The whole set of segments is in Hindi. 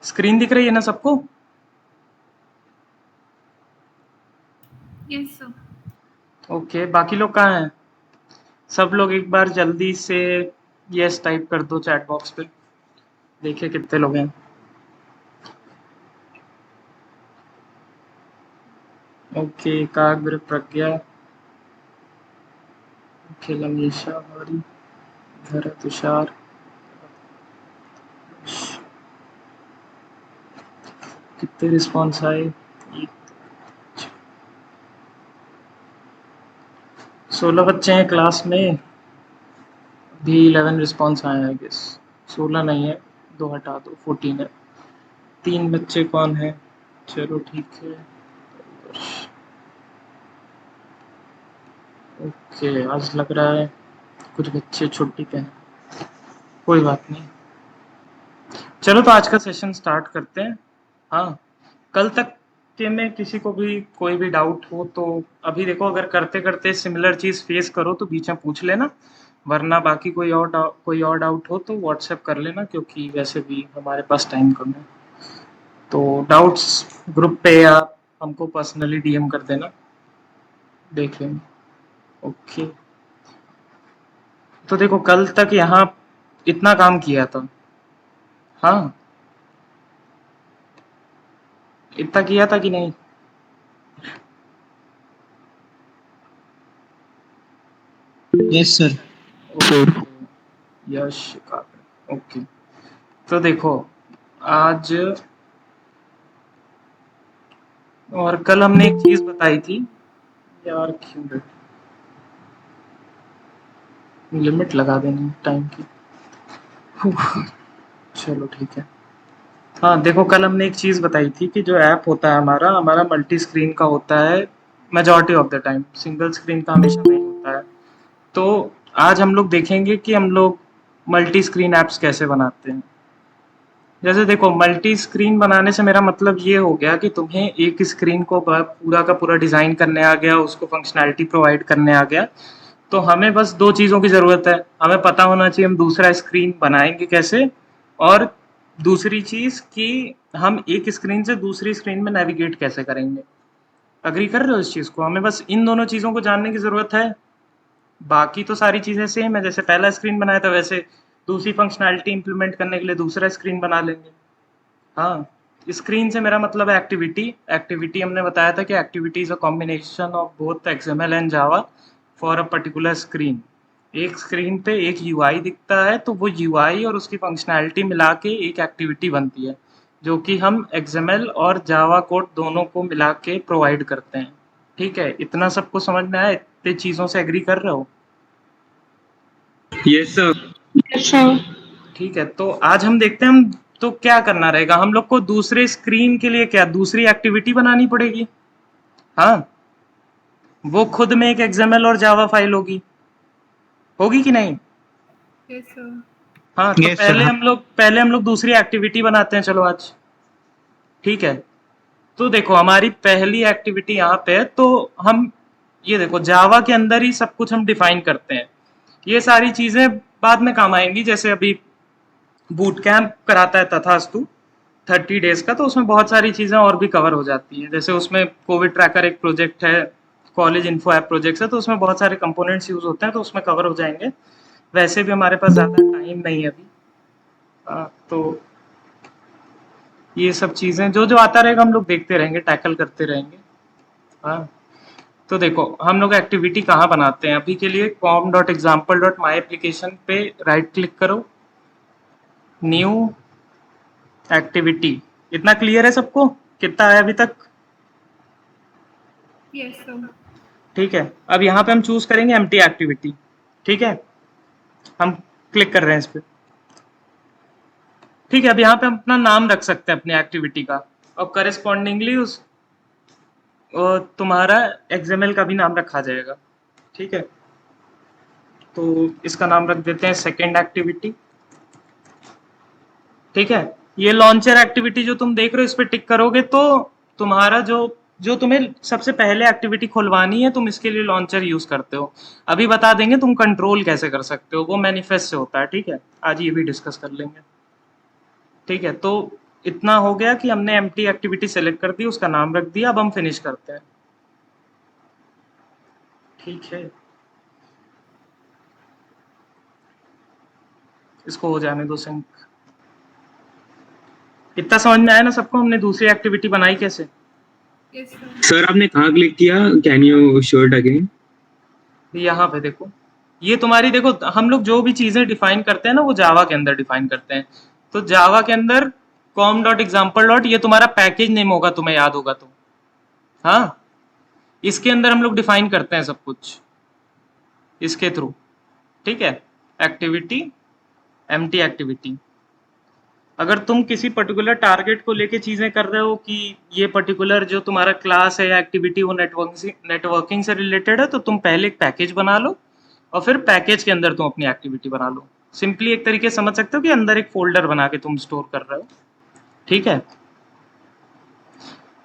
स्क्रीन दिख रही है ना सबको? Yes sir. ओके, बाकी लोग कहाँ हैं? सब लोग एक बार जल्दी से यस टाइप कर दो चैट बॉक्स पे, देखिए कितने लोग हैं। ओके, एकाग्र प्रज्ञा, अखिल, अमीशा, हरी, धरा, तुषार, कितने रिस्पॉन्स आए? 16 बच्चे हैं क्लास में, भी 11 रिस्पॉन्स आए हैं आई गेस। 16 नहीं है, 2 हटा दो, 14 है। 3 बच्चे कौन है? चलो ठीक है। ओके, आज लग रहा है कुछ बच्चे छुट्टी पे हैं, कोई बात नहीं। चलो तो आज का सेशन स्टार्ट करते हैं। हाँ, कल तक के में किसी को भी कोई भी डाउट हो तो अभी देखो, अगर करते करते सिमिलर चीज फेस करो तो बीच में पूछ लेना, वरना बाकी कोई और डाउट हो तो व्हाट्सएप कर लेना, क्योंकि वैसे भी हमारे पास टाइम कम है। तो डाउट्स ग्रुप पे या हमको पर्सनली डीएम कर देना, देख लेंगे। ओके, तो देखो कल तक यहाँ इतना काम किया था। हाँ, इतना किया था कि नहीं? Yes sir. ओके, यश काकर, ओके। तो देखो आज और कल हमने एक चीज बताई थी यार, क्यों लिमिट लगा देनी टाइम की। चलो ठीक है। हाँ देखो, कल हमने एक चीज बताई थी कि जो ऐप होता है हमारा हमारा मल्टी स्क्रीन का होता है majority of the time, single screen का हमेशा नहीं होता है। तो आज हम लोग देखेंगे कि हम लोग मल्टी स्क्रीन ऐप्स कैसे बनाते हैं। जैसे देखो, मल्टी स्क्रीन बनाने से मेरा मतलब ये हो गया कि तुम्हें एक स्क्रीन को पूरा का पूरा डिजाइन करने आ गया, उसको फंक्शनैलिटी प्रोवाइड करने आ गया। तो हमें बस 2 चीज़ों की ज़रूरत है। हमें पता होना चाहिए हम दूसरा स्क्रीन बनाएँगे कैसे, और दूसरी चीज़ कि हम एक स्क्रीन से दूसरी स्क्रीन में नेविगेट कैसे करेंगे। एग्री कर रहे हो इस चीज़ को? हमें बस इन दोनों चीज़ों को जानने की ज़रूरत है। बाकी तो सारी चीज़ें सेम है, जैसे पहला स्क्रीन बनाया था वैसे दूसरी फंक्शनैलिटी इम्प्लीमेंट करने के लिए दूसरा स्क्रीन बना लेंगे। हाँ, स्क्रीन से मेरा मतलब है एक्टिविटी। एक्टिविटी हमने बताया था कि activity is a combination of both XML and Java for a particular screen. एक स्क्रीन पे एक यूआई दिखता है, तो वो यूआई और उसकी फंक्शनैलिटी मिला के एक एक्टिविटी बनती है, जो कि हम एक्सएमएल और जावा कोड दोनों को मिला के प्रोवाइड करते हैं। ठीक है, इतना सबको समझ में आया? इतने चीज़ों से एग्री कर रहे हो? Yes sir. Yes sir. ठीक है, तो आज हम देखते हैं हम तो क्या करना रहेगा। हम लोग को दूसरे स्क्रीन के लिए क्या दूसरी एक्टिविटी बनानी पड़ेगी। हाँ, वो खुद में एक एक्सएमएल और जावा फाइल होगी, होगी कि नहीं? Yes sir. हाँ, तो यस सर। पहले हम लोग दूसरी एक्टिविटी बनाते हैं, चलो आज। ठीक है, तो देखो हमारी पहली एक्टिविटी यहाँ पे है, तो हम ये देखो जावा के अंदर ही सब कुछ हम डिफाइन करते हैं। ये सारी चीजें बाद में काम आएंगी, जैसे अभी बूट कैंप कराता है तथास्तु 30 डेज का, तो उसमें बहुत सारी चीज़ें और भी कवर हो जाती हैं। जैसे उसमें कोविड ट्रैकर एक प्रोजेक्ट है, कॉलेज इन्फो ऐप प्रोजेक्ट है, तो उसमें बहुत सारे कंपोनेंट्स यूज होते हैं, तो उसमें कवर हो जाएंगे। वैसे भी हमारे पास ज़्यादा टाइम नहीं है अभी। तो ये सब चीज़ें जो जो आता रहेगा हम लोग देखते रहेंगे, टैकल करते रहेंगे। हाँ, तो देखो हम लोग एक्टिविटी कहाँ बनाते हैं अभी के लिए, com.example.myapplication पे राइट क्लिक करो, न्यू एक्टिविटी। इतना क्लियर है सबको? कितना आया अभी तक? Yes sir. ठीक है, अब यहाँ पे हम चूज करेंगे एम्प्टी एक्टिविटी। ठीक है, हम क्लिक कर रहे हैं इस पे। ठीक है, अब यहाँ पे हम अपना नाम रख सकते हैं अपनी एक्टिविटी का, और करेस्पॉन्डिंगली उस तुम्हारा एक्सएमएल का भी नाम रखा जाएगा। ठीक है, तो इसका नाम रख देते हैं सेकेंड एक्टिविटी। ठीक है, ये लॉन्चर एक्टिविटी जो तुम देख रहे हो इस पे टिक करोगे तो तुम्हारा जो जो तुम्हें सबसे पहले एक्टिविटी खुलवानी है तुम इसके लिए लॉन्चर यूज करते हो। अभी बता देंगे तुम कंट्रोल कैसे कर सकते हो, वो मैनिफेस्ट से होता है, ठीक है। आज ये भी डिस्कस कर लेंगे, ठीक है। तो इतना हो गया कि हमने एम्प्टी एक्टिविटी सेलेक्ट कर दी, उसका नाम रख दिया, अब हम फिनिश करते हैं, ठीक है। इसको हो जाने दो सिंक। इतना समझ में आया ना सबको, हमने दूसरी एक्टिविटी बनाई कैसे? Yes, sir. सर आपने कहाँ क्लिक किया? Can you show it again? यहाँ पे देखो, ये तुम्हारी देखो, हम लोग जो भी चीजें डिफाइन करते हैं ना वो जावा के अंदर डिफाइन करते हैं। तो जावा के अंदर com.example. ये तुम्हारा पैकेज नेम होगा, तुम्हें याद होगा तो, हाँ, इसके अंदर हम लोग डिफाइन करते हैं सब कुछ इसके थ्रू, ठीक है। Activity, empty activity. अगर तुम किसी पर्टिकुलर टारगेट को लेके चीजें कर रहे हो कि ये पर्टिकुलर जो तुम्हारा क्लास है या एक्टिविटी वो नेटवर्किंग से रिलेटेड है, तो तुम पहले एक पैकेज बना लो और फिर पैकेज के अंदर तुम अपनी एक्टिविटी बना लो। सिंपली एक तरीके से समझ सकते हो कि अंदर एक फोल्डर बना के तुम स्टोर कर रहे हो, ठीक है।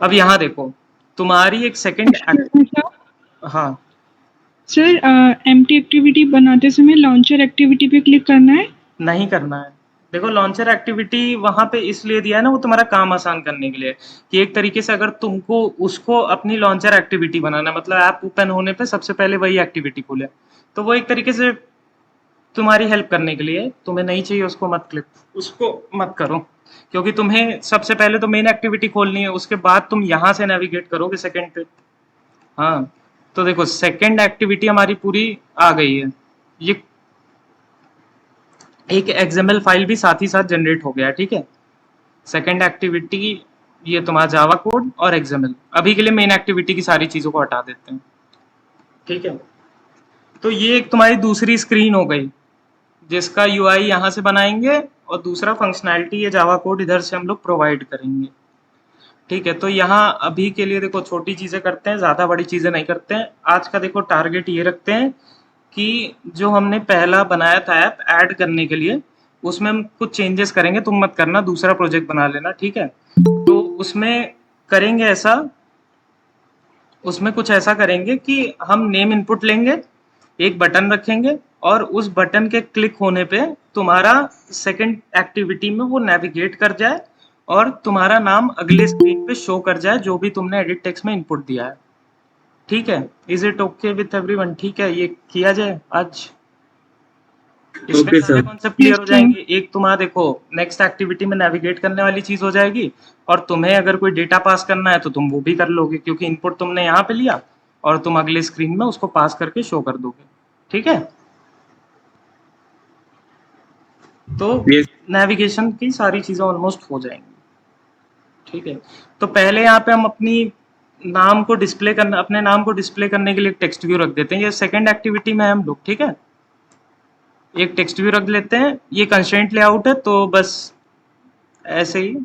अब यहाँ देखो, तुम्हारी एक सेकंड, हाँ सर एम्प्टी एक्टिविटी बनाते समय लॉन्चर एक्टिविटी पे क्लिक करना है? नहीं करना है। देखो लॉन्चर एक्टिविटी वहां पे इसलिए दिया है ना, वो तुम्हारा काम आसान करने के लिए, कि एक तरीके से अगर तुमको उसको अपनी लॉन्चर एक्टिविटी बनाना है, मतलब ऐप ओपन होने पे सबसे पहले वही एक्टिविटी खुले, तो वो एक तरीके से तुम्हारी हेल्प करने के लिए। तुम्हें नहीं चाहिए उसको मत क्लिक, उसको मत करो, क्योंकि तुम्हें सबसे पहले तो मेन एक्टिविटी खोलनी है, उसके बाद तुम यहाँ से नेविगेट करोगे सेकंड पे। हाँ, तो देखो सेकंड एक्टिविटी हमारी पूरी आ गई है, ये एक XML फाइल भी साथ ही साथ जनरेट हो गया, ठीक है। सेकंड एक्टिविटी, ये तुम्हारा जावा कोड और XML। अभी के लिए मेन एक्टिविटी की सारी चीजों को हटा देते हैं, ठीक है। तो ये एक तुम्हारी दूसरी स्क्रीन हो गई, जिसका UI यहाँ से बनाएंगे और दूसरा फंक्शनैलिटी ये जावा कोड इधर से हम लोग प्रोवाइड करेंगे, ठीक है। तो यहाँ अभी के लिए देखो छोटी चीजें करते हैं, ज्यादा बड़ी चीजें नहीं करते हैं। आज का देखो टारगेट ये रखते हैं कि जो हमने पहला बनाया था ऐप ऐड करने के लिए, उसमें हम कुछ चेंजेस करेंगे, तुम मत करना, दूसरा प्रोजेक्ट बना लेना, ठीक है। तो उसमें करेंगे ऐसा, उसमें कुछ ऐसा करेंगे कि हम नेम इनपुट लेंगे, एक बटन रखेंगे और उस बटन के क्लिक होने पे तुम्हारा सेकंड एक्टिविटी में वो नेविगेट कर जाए और तुम्हारा नाम अगले स्क्रीन पे शो कर जाए जो भी तुमने एडिट टेक्स्ट में इनपुट दिया है, ठीक है। Is it okay with everyone? ठीक है, ये किया जाए आज। इसमें Okay, सारे sir. कॉन्सेप्ट क्लियर हो Yes, sir. जाएंगे। एक तुम्हारा देखो नेक्स्ट एक्टिविटी में नेविगेट करने वाली चीज हो जाएगी, और तुम्हें अगर कोई डेटा पास करना है तो तुम वो भी कर लोगे, क्योंकि इनपुट तुमने यहाँ पे लिया और तुम अगले स्क्रीन में उसको पास करके शो कर दोगे, ठीक है। तो Yes. नेविगेशन की सारी चीजें ऑलमोस्ट हो जाएंगी, ठीक है। तो पहले यहाँ पे हम अपनी नाम को डिस्प्ले करना, अपने नाम को डिस्प्ले करने के लिए टेक्स्ट व्यू रख देते हैं। ये सेकंड एक्टिविटी में हम लोग, ठीक है, एक टेक्स्ट व्यू रख लेते हैं। ये कंस्ट्रेंट लेआउट है, तो बस ऐसे ही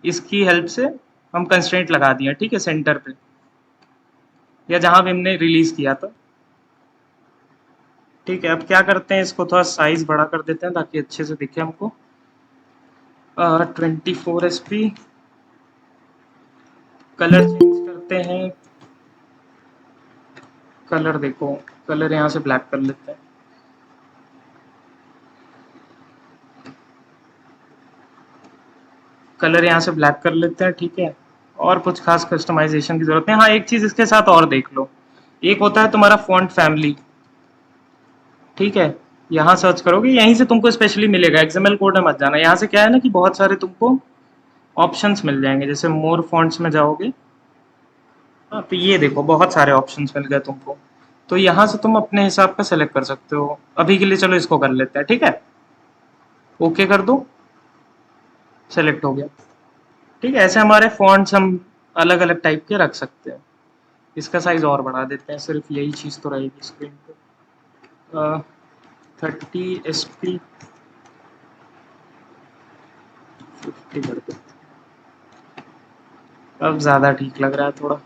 इसकी हेल्प से हम कंस्ट्रेंट लगा दिया, ठीक है, सेंटर पे या जहां भी हमने रिलीज किया था, ठीक है। अब क्या करते हैं, इसको थोड़ा साइज बड़ा कर देते हैं ताकि अच्छे से दिखे हमको। 24 SP, कलर चेंज करते हैं। कलर देखो, कलर यहाँ से ब्लैक कर लेते हैं, कलर यहाँ से ब्लैक कर लेते हैं, ठीक है। और कुछ खास कस्टमाइजेशन की जरूरत है। हाँ, एक चीज इसके साथ और देख लो, एक होता है तुम्हारा फॉन्ट फैमिली, ठीक है। यहाँ सर्च करोगे, यहीं से तुमको स्पेशली मिलेगा, XML कोड में मत जाना। यहाँ से क्या है ना कि बहुत सारे तुमको ऑप्शंस मिल जाएंगे, जैसे मोर फॉन्ट्स में जाओगे, हाँ, तो ये देखो बहुत सारे ऑप्शंस मिल गए तुमको। तो यहाँ से तुम अपने हिसाब का सेलेक्ट कर सकते हो। अभी के लिए चलो इसको कर लेते हैं, ठीक है। ओके कर दो, सेलेक्ट हो गया, ठीक है। ऐसे हमारे फॉन्ट्स हम अलग अलग टाइप के रख सकते हैं। इसका साइज और बढ़ा देते हैं, सिर्फ यही चीज़ तो रहेगी स्क्रीन पे। 30 SP 50 कर देते हैं। अब ज़्यादा ठीक लग रहा है थोड़ा,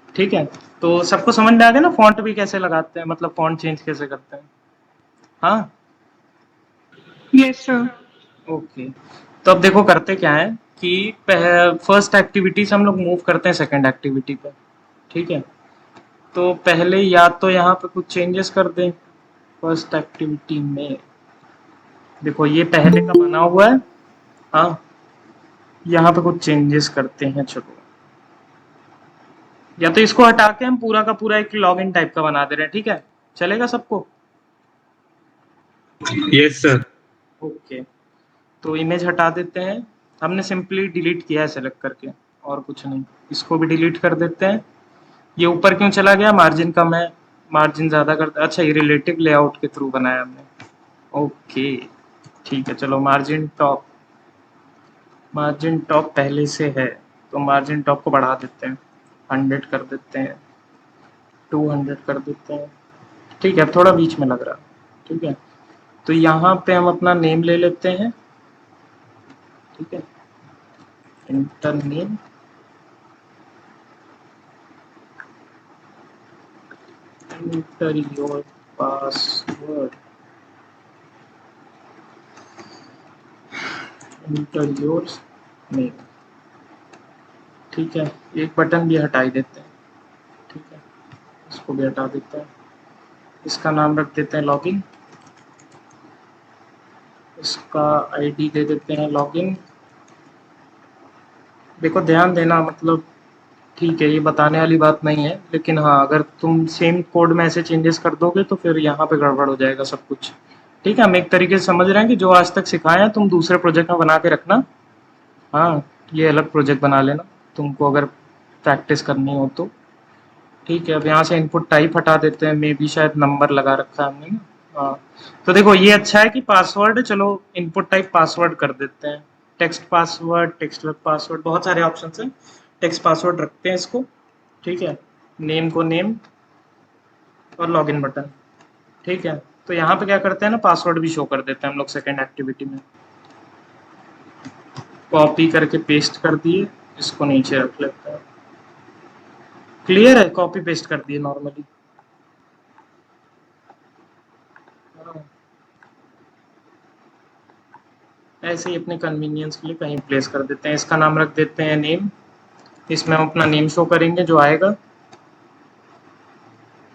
ठीक है। तो सबको समझ में आ गया ना फॉन्ट भी कैसे लगाते हैं, मतलब फॉन्ट चेंज कैसे करते हैं, हाँ। Yes, sir. ओके, तो अब देखो करते क्या है कि फर्स्ट एक्टिविटी से हम लोग मूव करते हैं सेकंड एक्टिविटी पे, ठीक है, तो पहले या तो यहाँ पे कुछ चेंजेस कर दें फर्स्ट एक्टिविटी में। देखो ये पहले का बना हुआ है, हाँ यहाँ पे कुछ चेंजेस करते हैं। चलो या तो इसको हटा के हम पूरा का पूरा एक लॉगिन टाइप का बना दे रहे हैं, ठीक है, चलेगा सबको? Yes sir. ओके, तो इमेज हटा देते हैं, हमने सिंपली डिलीट किया है सेलेक्ट करके और कुछ नहीं। इसको भी डिलीट कर देते हैं। ये ऊपर क्यों चला गया? मार्जिन कम है, मार्जिन ज़्यादा कर, अच्छा ये रिलेटिव लेआउट के थ्रू बनाया हमने। ओके ठीक है, चलो मार्जिन टॉप पहले से है तो मार्जिन टॉप को बढ़ा देते हैं, 100 कर देते हैं, 200 कर देते हैं। ठीक है, अब थोड़ा बीच में लग रहा, ठीक है। तो यहाँ पे हम अपना नेम ले लेते हैं, ठीक है, inter name, inter your password, inter your name, ठीक है। एक बटन भी हटा ही देते हैं, ठीक है, इसको भी हटा देते हैं। इसका नाम रख देते हैं लॉगिन, इसका आईडी दे देते हैं लॉगिन। देखो ध्यान देना, मतलब ठीक है ये बताने वाली बात नहीं है, लेकिन हाँ अगर तुम सेम कोड में ऐसे चेंजेस कर दोगे तो फिर यहाँ पे गड़बड़ हो जाएगा सब कुछ, ठीक है। हम एक तरीके से समझ रहे हैं कि जो आज तक सिखाया है तुम दूसरे प्रोजेक्ट में बना के रखना, हाँ ये अलग प्रोजेक्ट बना लेना तुमको अगर प्रैक्टिस करनी हो तो, ठीक है। अब यहाँ से इनपुट टाइप हटा देते हैं, मे बी शायद नंबर लगा रखा है हमने ना, हाँ। तो देखो ये अच्छा है कि पासवर्ड, चलो इनपुट टाइप पासवर्ड कर देते हैं, text password, text web password, बहुत सारे ऑप्शन हैं। टेक्स्ट पासवर्ड रखते हैं इसको, ठीक है, नेम को नेम और लॉगिन बटन, ठीक है। तो यहाँ पे क्या करते हैं ना, पासवर्ड भी शो कर देते हैं हम लोग सेकेंड एक्टिविटी में। कॉपी करके पेस्ट कर दिए, इसको नीचे रख लेते हैं। क्लियर है, कॉपी पेस्ट कर दिए नॉर्मली, ऐसे ही अपने कन्वीनियंस के लिए कहीं प्लेस कर देते हैं। इसका नाम रख देते हैं नेम, इसमें हम अपना नेम शो करेंगे जो आएगा,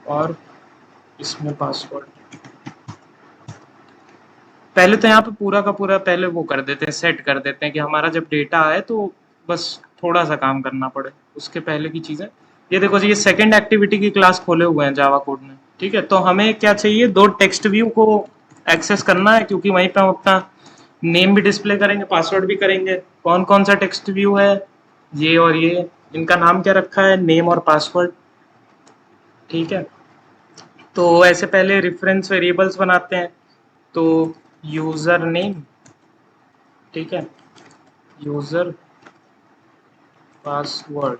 और इसमें पासवर्ड। पहले तो यहाँ पे पूरा का पूरा पहले वो कर देते हैं, सेट कर देते हैं कि हमारा जब डेटा आए तो बस थोड़ा सा काम करना पड़े, उसके पहले की चीज़ें। ये देखो जी, ये सेकंड एक्टिविटी की क्लास खोले हुए हैं जावा कोड में, ठीक है। तो हमें क्या चाहिए, 2 टेक्स्ट व्यू को एक्सेस करना है, क्योंकि वहीं पे हम अपना नेम भी डिस्प्ले करेंगे, पासवर्ड भी करेंगे। कौन कौन सा टेक्स्ट व्यू है, ये और ये, इनका नाम क्या रखा है, नेम और पासवर्ड, ठीक है। तो ऐसे पहले रेफरेंस वेरिएबल्स बनाते हैं, तो यूजर नेम, ठीक है, यूजर पासवर्ड।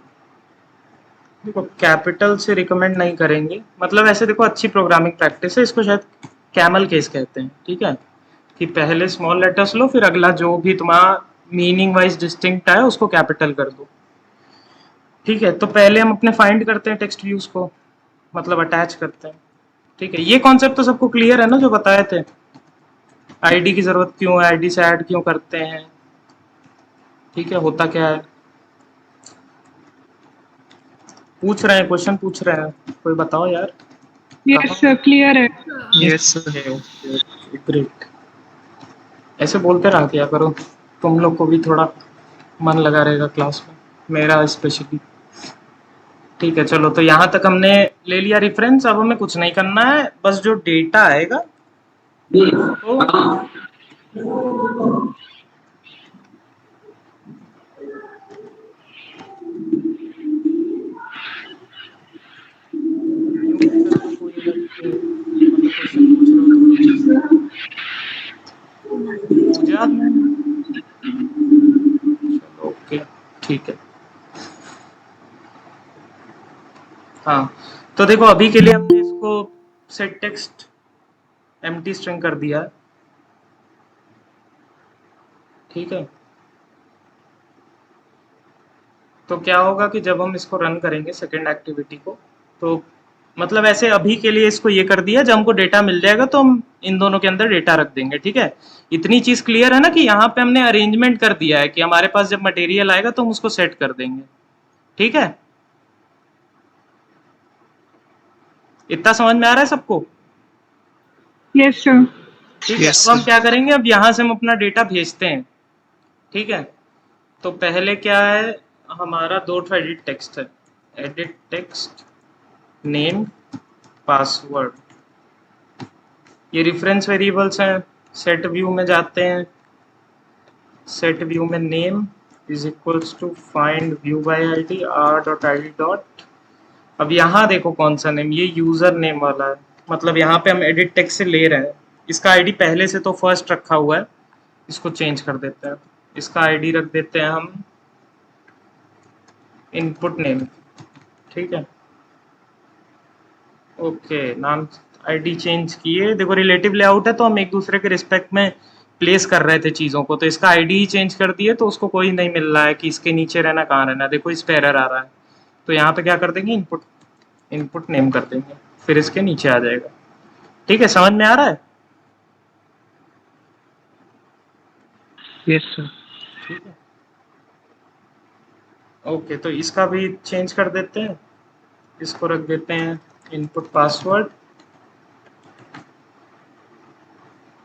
देखो कैपिटल से रिकमेंड नहीं करेंगे, मतलब ऐसे देखो अच्छी प्रोग्रामिंग प्रैक्टिस है, इसको शायद कैमल केस कहते हैं, ठीक है, कि पहले स्मॉल लेटर्स लो, फिर अगला जो भी तुम्हारा मीनिंग वाइज डिस्टिंक्ट है उसको कैपिटल कर दो, ठीक है। तो पहले हम अपने फाइंड करते हैं टेक्स्ट व्यूज को, मतलब अटैच करते हैं, ठीक है। ये कॉन्सेप्ट तो सबको क्लियर है ना जो बताए थे, आईडी की जरूरत क्यों है, आईडी से ऐड क्यों करते हैं, ठीक है, होता क्या है। पूछ रहे हैं, क्वेश्चन पूछ रहे हैं, कोई बताओ यार। यस सर, क्लियर है। Yes sir. ग्रेट, ऐसे बोलते रहा किया करो, तुम लोग को भी थोड़ा मन लगा रहेगा क्लास में, मेरा स्पेशली, ठीक है। चलो तो यहाँ तक हमने ले लिया रेफरेंस, अब हमें कुछ नहीं करना है, बस जो डेटा आएगा तो पूजा, चलो ओके ठीक है। हाँ तो देखो अभी के लिए हमने इसको सेट टेक्स्ट एम्प्टी स्ट्रिंग कर दिया, ठीक है। तो क्या होगा कि जब हम इसको रन करेंगे सेकेंड एक्टिविटी को, तो मतलब ऐसे अभी के लिए इसको ये कर दिया, जब हमको डेटा मिल जाएगा तो हम इन दोनों के अंदर डेटा रख देंगे, ठीक है। इतनी चीज क्लियर है ना कि यहाँ पे हमने अरेंजमेंट कर दिया है कि हमारे पास जब मटेरियल आएगा तो हम उसको सेट कर देंगे, ठीक है। इतना समझ में आ रहा है सबको? Yes sir. ठीक है, Yes, अब हम sir. क्या करेंगे, अब यहाँ से हम अपना डेटा भेजते हैं। ठीक है, तो पहले क्या है, हमारा 2 एडिट टेक्स्ट है, एडिट टेक्स्ट नेम पासवर्ड, ये रेफरेंस वेरिएबल्स हैं। सेट व्यू में जाते हैं, सेट व्यू में name is equals to find view by ID r.id. अब यहाँ देखो कौन सा नेम, ये यूजर नेम वाला है, मतलब यहाँ पे हम एडिट टेक्स्ट से ले रहे हैं। इसका आईडी पहले से तो फर्स्ट रखा हुआ है, इसको चेंज कर देते हैं। इसका आईडी रख देते हैं हम इनपुट नेम। ठीक है, ओके, नाम आईडी चेंज किए। देखो रिलेटिव लेआउट है तो हम एक दूसरे के रिस्पेक्ट में प्लेस कर रहे थे चीज़ों को, तो इसका आईडी ही चेंज कर दिए तो उसको कोई नहीं मिल रहा है कि इसके नीचे रहना कहाँ रहना। देखो इस पे एरर आ रहा है, तो यहाँ पे क्या कर देंगे, इनपुट नेम कर देंगे, फिर इसके नीचे आ जाएगा। ठीक है, समझ में आ रहा है? Yes, sir. ठीक है, ओके, तो इसका भी चेंज कर देते हैं, इसको रख देते हैं इनपुट पासवर्ड।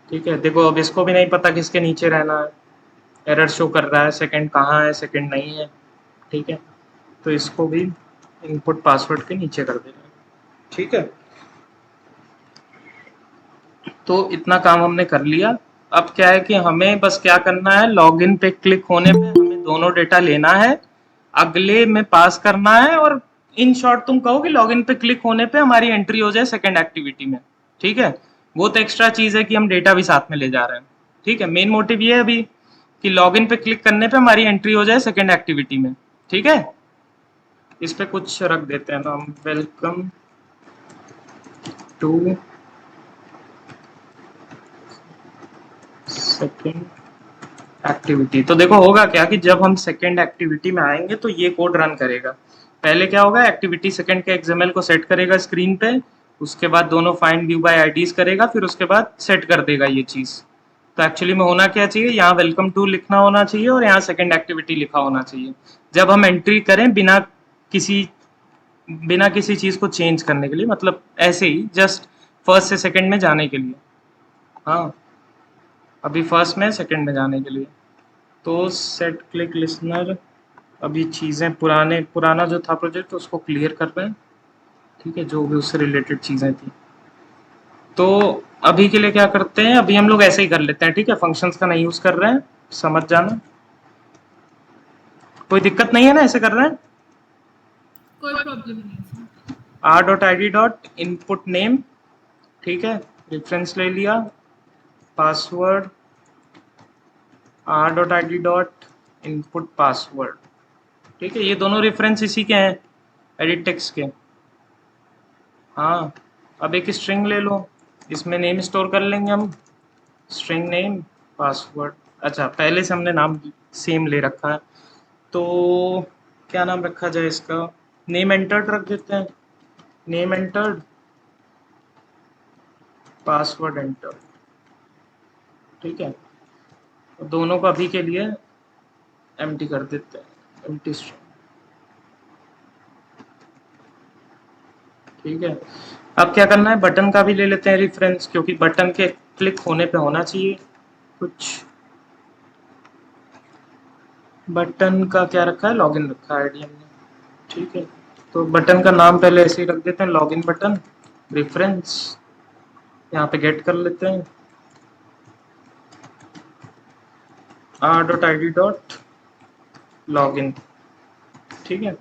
ठीक है, देखो अब इसको भी नहीं पता किसके नीचे रहना है, एरर शो कर रहा है, सेकंड कहाँ है, सेकंड नहीं है। ठीक है, तो इसको भी इनपुट पासवर्ड के नीचे कर देना है। ठीक है, तो इतना काम हमने कर लिया। अब क्या है कि हमें बस क्या करना है, लॉगिन पे क्लिक होने पे हमें दोनों डेटा लेना है, अगले में पास करना है, और इन शॉर्ट तुम कहो कि लॉगिन पे क्लिक होने पे हमारी एंट्री हो जाए सेकंड एक्टिविटी में। ठीक है, वो तो एक्स्ट्रा चीज है कि हम डेटा भी साथ में ले जा रहे हैं। ठीक है, मेन मोटिव ये है अभी कि लॉगिन पे क्लिक करने पे हमारी एंट्री हो जाए सेकंड एक्टिविटी में। ठीक है, इस पे कुछ रख देते हैं नाम, वेलकम टू सेकंड एक्टिविटी। तो देखो होगा क्या कि जब हम सेकंड एक्टिविटी में आएंगे तो ये कोड रन करेगा। पहले क्या होगा, एक्टिविटी सेकंड के XML को सेट करेगा स्क्रीन पे, उसके बाद दोनों फाइंड व्यू बाय आईडीज करेगा, फिर उसके बाद सेट कर देगा ये चीज। तो एक्चुअली में होना क्या चाहिए, यहाँ वेलकम टू लिखना होना चाहिए और यहाँ सेकंड एक्टिविटी लिखा होना चाहिए, जब हम एंट्री करें बिना किसी चीज को चेंज करने के लिए, मतलब ऐसे ही जस्ट फर्स्ट से सेकंड में जाने के लिए। हाँ, अभी फर्स्ट में सेकंड में जाने के लिए। तो सेट क्लिक लिसनर, अभी चीज़ें पुराना जो था प्रोजेक्ट उसको क्लियर कर रहे हैं। ठीक है, जो भी उससे रिलेटेड चीज़ें थी। तो अभी के लिए क्या करते हैं, अभी हम लोग ऐसे ही कर लेते हैं। ठीक है, फंक्शंस का नहीं यूज़ कर रहे हैं, समझ जाना, कोई दिक्कत नहीं है ना, ऐसे कर रहे हैं। कोई प्रॉब्लम नहीं है सर। r.id.input name, ठीक है, रेफरेंस ले लिया, पासवर्ड r.id.input पासवर्ड। ठीक है, ये दोनों रेफरेंस इसी के हैं, एडिट टेक्स्ट के। हाँ, अब एक स्ट्रिंग ले लो, इसमें नेम स्टोर कर लेंगे हम, स्ट्रिंग नेम पासवर्ड। अच्छा, पहले से हमने नाम सेम ले रखा है, तो क्या नाम रखा जाए इसका, नेम एंटर्ड रख देते हैं, नेम एंटर्ड पासवर्ड एंटर्ड। ठीक है, तो दोनों को अभी के लिए एम्प्टी कर देते हैं, एम्प्टी स्ट्रिंग। ठीक है, अब क्या करना है, बटन का भी ले लेते हैं रेफरेंस, क्योंकि बटन के क्लिक होने पे होना चाहिए कुछ। बटन का क्या रखा है, लॉगिन रखा है आईडी हमने। ठीक है, तो बटन का नाम पहले ऐसे ही रख देते हैं, लॉगिन बटन रेफरेंस, यहाँ पे गेट कर लेते हैं r.id.login। ठीक है,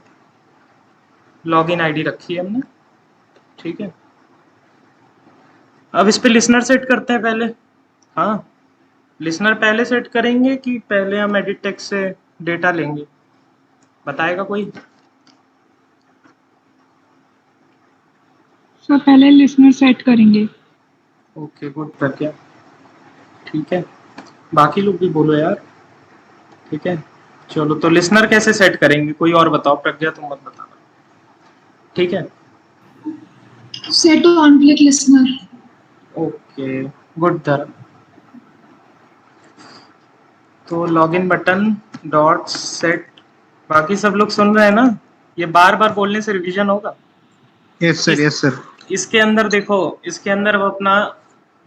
लॉगिन आईडी रखी है हमने। ठीक है, अब इस पे लिसनर सेट करते हैं पहले। हाँ, लिसनर पहले सेट करेंगे कि पहले हम एडिट टेक्स्ट से डेटा लेंगे, बताएगा कोई? सर पहले लिसनर सेट करेंगे। ओके, गुड प्रज्ञा। ठीक है, बाकी लोग भी बोलो यार। ठीक है, चलो, तो लिसनर कैसे सेट करेंगे, कोई और बताओ, प्रज्ञा तुम मत बताना। ठीक है, set on click listener. Okay, good धर्म। तो लॉगिन बटन डॉट सेट, बाकी सब लोग सुन रहे हैं ना, ये बार बार बोलने से रिवीजन होगा। Yes, sir. Yes, sir. इसके अंदर देखो, इसके अंदर वो अपना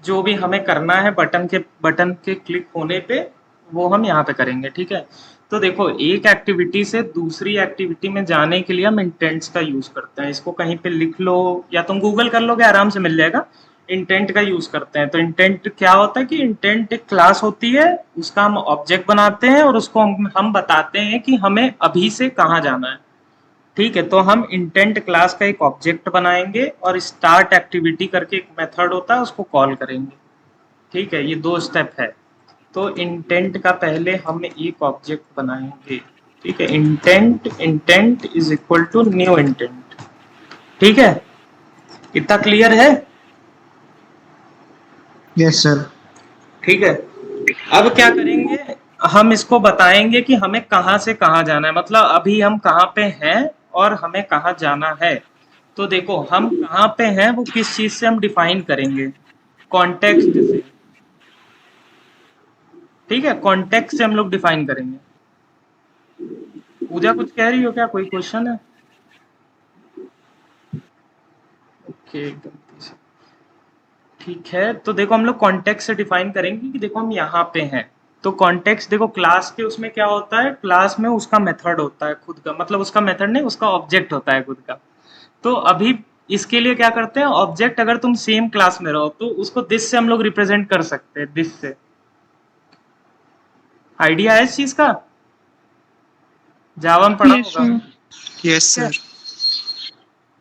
जो भी हमें करना है बटन के क्लिक होने पे वो हम यहाँ पे करेंगे, ठीक है। तो देखो एक एक्टिविटी से दूसरी एक्टिविटी में जाने के लिए हम इंटेंट्स का यूज करते हैं। इसको कहीं पे लिख लो या तुम गूगल कर लोगे, आराम से मिल जाएगा। इंटेंट का यूज करते हैं। तो इंटेंट क्या होता है कि इंटेंट एक क्लास होती है, उसका हम ऑब्जेक्ट बनाते हैं और उसको हम बताते हैं कि हमें अभी से कहाँ जाना है, ठीक है। तो हम इंटेंट क्लास का एक ऑब्जेक्ट बनाएंगे और स्टार्ट एक्टिविटी करके एक मेथड होता है, उसको कॉल करेंगे, ठीक है। ये 2 स्टेप है। तो इंटेंट का पहले हम एक ऑब्जेक्ट बनाएंगे, ठीक है। Intent is equal to new intent, ठीक है। इतना क्लियर है? Yes sir. ठीक है। अब क्या करेंगे, हम इसको बताएंगे कि हमें कहाँ से कहाँ जाना है, मतलब अभी हम कहाँ पे हैं और हमें कहाँ जाना है। तो देखो हम कहाँ पे हैं वो किस चीज से हम डिफाइन करेंगे, कॉन्टेक्स्ट से, ठीक है। कॉन्टेक्स्ट से हम लोग डिफाइन करेंगे। पूजा कुछ कह रही हो क्या, कोई क्वेश्चन है? ओके, गलती से। ठीक है, तो देखो हम लोग कॉन्टेक्स्ट से डिफाइन करेंगे कि देखो हम यहाँ पे हैं। तो कॉन्टेक्स्ट देखो क्लास के उसमें क्या होता है, क्लास में उसका मेथड होता है खुद का, मतलब उसका मेथड नहीं, उसका ऑब्जेक्ट होता है खुद का। तो अभी इसके लिए क्या करते हैं, ऑब्जेक्ट अगर तुम सेम क्लास में रहो तो उसको दिस से हम लोग रिप्रेजेंट कर सकते हैं, दिस से। आइडिया है इस चीज का? जावा में पढ़ा यस होगा, सर। यस ठीक है। सर।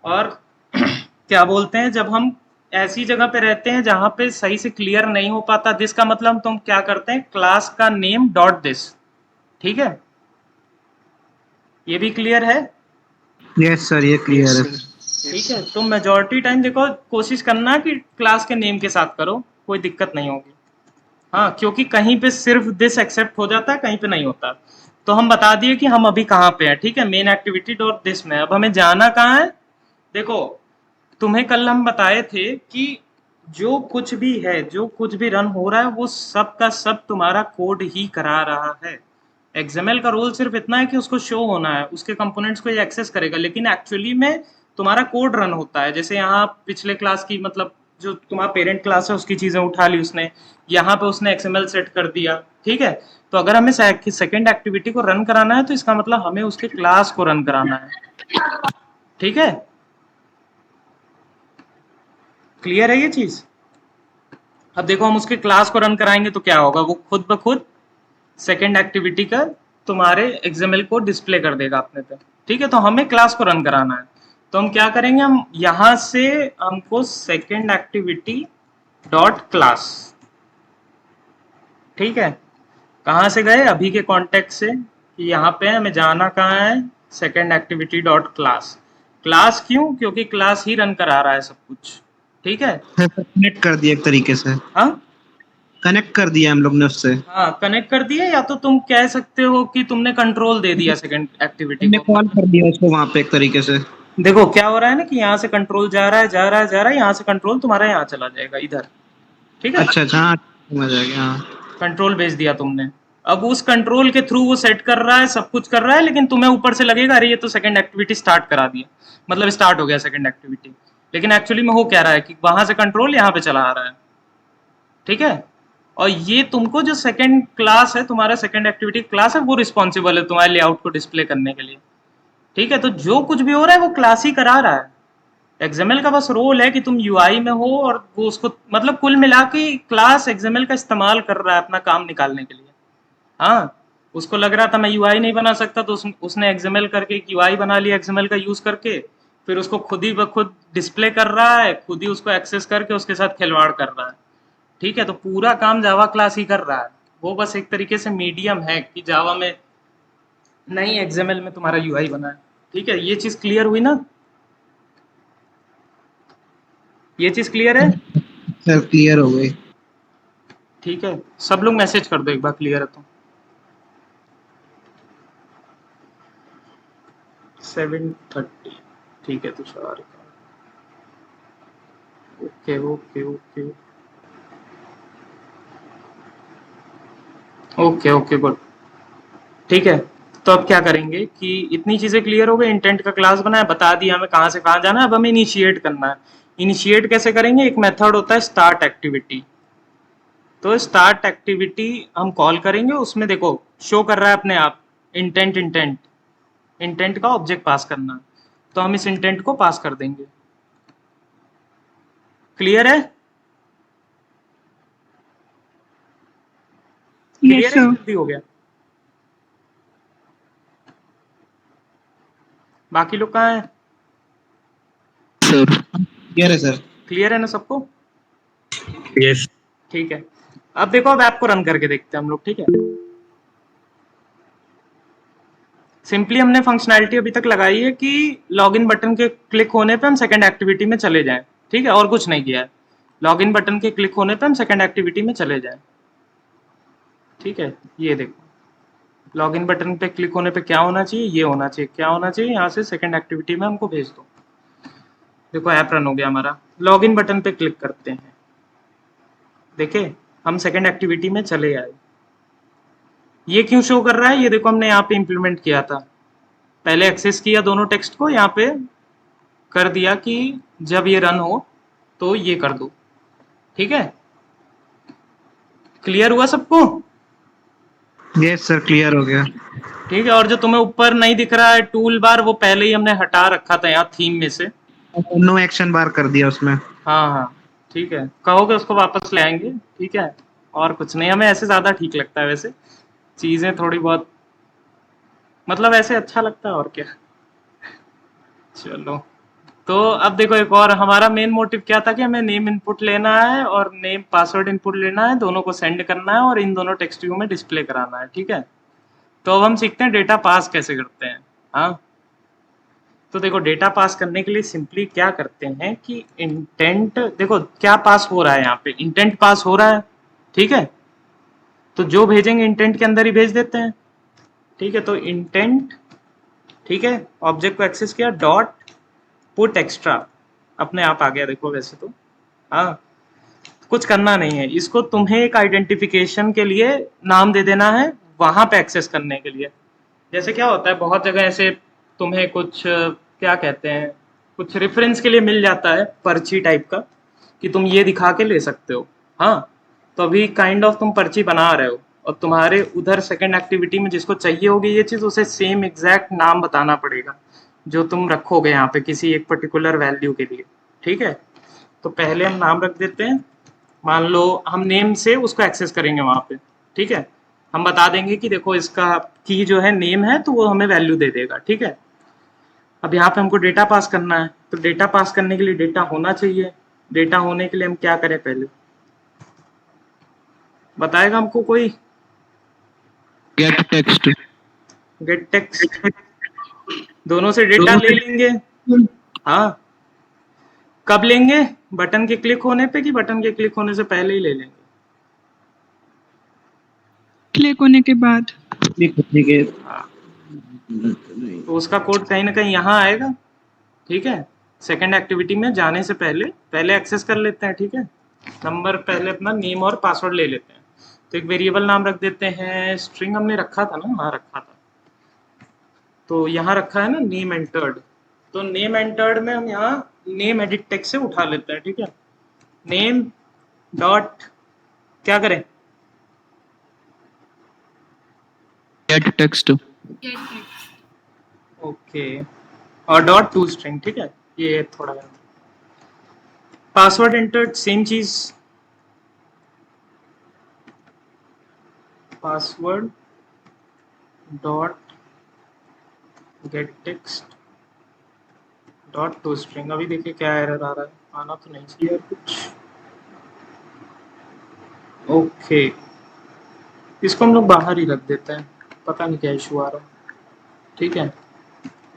और क्या बोलते हैं, जब हम ऐसी जगह पे रहते हैं जहां पे सही से क्लियर नहीं हो पाता दिस का मतलब, तो हम क्या करते हैं, क्लास का नेम डॉट दिस, ठीक है। ये भी क्लियर है? यस सर, ये क्लियर है। ठीक है। तो मेजोरिटी टाइम देखो कोशिश करना कि क्लास के नेम के साथ करो, कोई दिक्कत नहीं होगी। हाँ, क्योंकि कहीं पे सिर्फ दिस एक्सेप्ट हो जाता है, कहीं पे नहीं होता। तो हम बता दिए कि हम अभी कहाँ पे हैं, ठीक है। मेन एक्टिविटी डॉट दिस में। अब हमें जाना कहाँ है, देखो तुम्हें कल हम बताए थे कि जो कुछ भी है, जो कुछ भी रन हो रहा है वो सब का सब तुम्हारा कोड ही करा रहा है। एक्सएमएल का रोल सिर्फ इतना है कि उसको शो होना है, उसके कंपोनेंट्स को ये एक्सेस करेगा, लेकिन एक्चुअली में तुम्हारा कोड रन होता है। जैसे यहाँ पिछले क्लास की, मतलब जो तुम्हारा पेरेंट क्लास है उसकी चीजें उठा ली उसने, यहाँ पे उसने एक्सएमएल सेट कर दिया, ठीक है। तो अगर हमें सेकेंड एक्टिविटी को रन कराना है तो इसका मतलब हमें उसके क्लास को रन कराना है, ठीक है। क्लियर है ये चीज? अब देखो हम उसके क्लास को रन कराएंगे तो क्या होगा, वो खुद ब खुद सेकेंड एक्टिविटी का तुम्हारे एक्सएमएल को डिस्प्ले कर देगा अपने पे, ठीक है। तो हमें क्लास को रन कराना है, तो हम क्या करेंगे, हम यहां से हमको सेकेंड एक्टिविटी डॉट क्लास, ठीक है। कहाँ से गए, अभी के कॉन्टेक्ट से कि यहाँ पे हमें जाना कहाँ है, second activity dot class. Class क्यों, क्योंकि क्लास ही रन करा रहा है सब कुछ, ठीक है। कनेक्ट कर दिया एक तरीके से। हाँ कनेक्ट कर दिया हम लोग ने उससे। हाँ, कनेक्ट कर दिए, या तो तुम कह सकते हो कि तुमने कंट्रोल दे दिया सेकंड एक्टिविटी हमने को, कॉल मतलब कर दिया उसको वहां पे एक तरीके से। देखो क्या हो रहा है ना कि यहाँ से कंट्रोल जा रहा है, जा रहा है, जा रहा है, यहाँ से कंट्रोल तुम्हारा यहाँ चला जाएगा इधर, ठीक है। अच्छा अच्छा, हाँ समझ आ गया, हाँ। कंट्रोल भेज दिया तुमने। अब उस कंट्रोल के थ्रू वो सेट कर रहा है, सब कुछ कर रहा है, लेकिन तुम्हें ऊपर से लगेगा अरे ये तो सेकंड एक्टिविटी स्टार्ट करा दिया, मतलब स्टार्ट हो गया सेकंड एक्टिविटी। लेकिन एक्चुअली में हो क्या रहा है कि वहां से कंट्रोल यहाँ पे चला आ रहा है, ठीक है। और ये तुमको जो सेकंड क्लास है, तुम्हारा सेकंड एक्टिविटी क्लास है, वो रिस्पॉन्सिबल है तुम्हारे लेआउट को डिस्प्ले करने के लिए, ठीक है। तो जो कुछ भी हो रहा है वो क्लास ही करा रहा है। एक्सएमएल का बस रोल है कि तुम यूआई में हो और वो उसको, मतलब कुल मिला के क्लास एक्सएमएल का इस्तेमाल कर रहा है अपना काम निकालने के लिए। हाँ, उसको लग रहा था मैं यूआई नहीं बना सकता, तो उसने एक्सएमएल करके एक यूआई बना लिया एक्सएमएल का यूज करके, फिर उसको खुद ही ब खुद डिस्प्ले कर रहा है, खुद ही उसको एक्सेस करके उसके साथ खिलवाड़ कर रहा है, ठीक है। तो पूरा काम जावा क्लास ही कर रहा है, वो बस एक तरीके से मीडियम है कि जावा में नहीं, एक्सएमएल में तुम्हारा यूआई बना है, ठीक है। ये चीज क्लियर हुई ना, ये चीज क्लियर है? सर क्लियर हो गई। ठीक है, सब लोग मैसेज कर दो एक बार क्लियर है तो। 7:30, ठीक है Tushar, okay okay okay okay okay good, ठीक है। तो अब क्या करेंगे कि इतनी चीजें क्लियर हो गई, इंटेंट का क्लास बनाया, बता दिया हमें कहाँ से कहाँ जाना है, अब हमें इनिशिएट करना है। इनिशिएट कैसे करेंगे? एक मेथड होता है स्टार्ट एक्टिविटी। तो स्टार्ट एक्टिविटी हम कॉल करेंगे, उसमें देखो शो कर रहा है अपने आप इंटेंट इंटेंट इंटेंट का ऑब्जेक्ट पास करना, तो हम इस इंटेंट को पास कर देंगे। क्लियर है? क्लियर यस है? सर। जल्दी हो गया? बाकी लोग कहाँ हैं? सर क्लियर है सर। क्लियर है ना सबको? यस। ठीक है। अब देखो, अब ऐप को रन करके देखते हैं हम लोग, ठीक है। सिंपली हमने फंक्शनैलिटी अभी तक लगाई है कि लॉगिन बटन के क्लिक होने पे हम सेकंड एक्टिविटी में चले जाएं, ठीक है, और कुछ नहीं किया है। लॉगिन बटन के क्लिक होने पे हम सेकंड एक्टिविटी में चले जाएं, ठीक है। ये देखो, लॉगिन बटन पे क्लिक होने पे क्या होना चाहिए? ये होना चाहिए। क्या होना चाहिए? यहाँ से सेकंड एक्टिविटी में हमको भेज दो। देखो ऐप रन हो गया हमारा। लॉगिन बटन पे क्लिक करते हैं, देखे हम सेकंड एक्टिविटी में चले आए। ये क्यों शो कर रहा है? ये देखो हमने यहाँ पे इम्प्लीमेंट किया था, पहले एक्सेस किया दोनों टेक्स्ट को, यहाँ पे कर दिया कि जब ये रन हो तो ये कर दो, ठीक है। क्लियर हुआ सबको? यस सर क्लियर हो गया। ठीक है। और जो तुम्हें ऊपर नहीं दिख रहा है टूल बार, वो पहले ही हमने हटा रखा था यहाँ थीम में से। नो एक्शन बार कर दिया उसमें। हाँ हाँ ठीक है, कहोगे उसको वापस ले आएंगे, ठीक है। और कुछ नहीं, हमें ऐसे ज्यादा ठीक लगता है वैसे, चीजें थोड़ी बहुत मतलब ऐसे अच्छा लगता है, और क्या। चलो, तो अब देखो एक और हमारा मेन मोटिव क्या था कि हमें नेम इनपुट लेना है और नेम पासवर्ड इनपुट लेना है, दोनों को सेंड करना है और इन दोनों टेक्स्ट व्यू में डिस्प्ले कराना है, ठीक है। तो अब हम सीखते हैं डेटा पास कैसे करते हैं। हाँ, तो देखो डेटा पास करने के लिए सिंपली क्या करते हैं कि इंटेंट, देखो क्या पास हो रहा है यहाँ पे, इंटेंट पास हो रहा है, ठीक है। तो जो भेजेंगे इंटेंट के अंदर ही भेज देते हैं, ठीक है। तो इंटेंट, ठीक है, ऑब्जेक्ट को एक्सेस किया, डॉट पुट एक्स्ट्रा, अपने आप आ गया देखो वैसे तो। हाँ, कुछ करना नहीं है, इसको तुम्हें एक आइडेंटिफिकेशन के लिए नाम दे देना है वहां पे एक्सेस करने के लिए। जैसे क्या होता है बहुत जगह ऐसे तुम्हें कुछ क्या कहते हैं, कुछ रेफरेंस के लिए मिल जाता है पर्ची टाइप का कि तुम ये दिखा के ले सकते हो। हाँ, तो अभी काइंड ऑफ तुम पर्ची बना रहे हो और तुम्हारे उधर सेकंड एक्टिविटी में जिसको चाहिए होगी ये चीज़, उसे सेम एग्जैक्ट नाम बताना पड़ेगा जो तुम रखोगे यहाँ पे किसी एक पर्टिकुलर वैल्यू के लिए, ठीक है। तो पहले हम नाम रख देते हैं, मान लो हम नेम से उसको एक्सेस करेंगे वहाँ पे, ठीक है। हम बता देंगे कि देखो इसका की जो है नेम है, तो वो हमें वैल्यू दे देगा, ठीक है। अब यहाँ पे हमको डेटा पास करना है, तो डेटा पास करने के लिए डेटा होना चाहिए। डेटा होने के लिए हम क्या करें, पहले बताएगा हमको कोई? Gate text. गेट टेक्स्ट, दोनों से डेटा ले लेंगे। हाँ, कब लेंगे? बटन के क्लिक होने पे कि बटन के क्लिक होने से पहले ही ले लेंगे? क्लिक होने के बाद। ठीक है। तो उसका कोड कहीं ना कहीं यहाँ आएगा, ठीक है। सेकंड एक्टिविटी में जाने से पहले पहले एक्सेस कर लेते हैं, ठीक है। नंबर पहले अपना नेम और पासवर्ड ले लेते हैं। तो एक वेरिएबल नाम रख देते हैं, स्ट्रिंग हमने रखा था ना, हाँ रखा था। तो यहाँ रखा है ना नेम एंटर्ड, तो नेम एंटर्ड में हम यहाँ नेम एडिट टेक्स्ट से उठा लेते हैं, ठीक है। नेम डॉट क्या करें, गेट टेक्स्ट। ओके, और डॉट टू स्ट्रिंग, ठीक है। ये थोड़ा पासवर्ड एंटर्ड सेम चीज, password dot gate text dot to string. अभी देखिए क्या एरर आ रहा है, आना तो नहीं चाहिए कुछ। ओके, इसको हम लोग बाहर ही रख देते हैं, पता नहीं क्या इशू आ रहा है, ठीक है।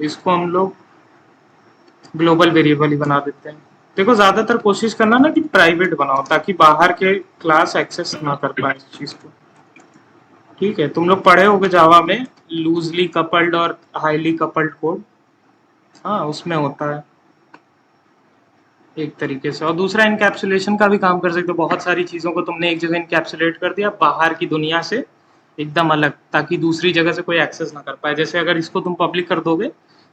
इसको हम लोग ग्लोबल वेरिएबल ही बना देते हैं। देखो ज्यादातर कोशिश करना ना कि प्राइवेट बनाओ, ताकि बाहर के क्लास एक्सेस ना कर पाए इस चीज को, ठीक है। तुम लोग पढ़े होगे जावा में लूजली कपल्ड और हाईली कपल्ड कोड, हाँ उसमें होता है एक तरीके से। और दूसरा इनकैप्सुलेशन का भी काम कर सकते हो, बहुत सारी चीज़ों को तुमने एक जगह इनकैप्सुलेट कर दिया बाहर की दुनिया से, एकदम अलग, ताकि दूसरी जगह से कोई एक्सेस ना कर पाए। जैसे अगर इसको तुम पब्लिक कर दोगे,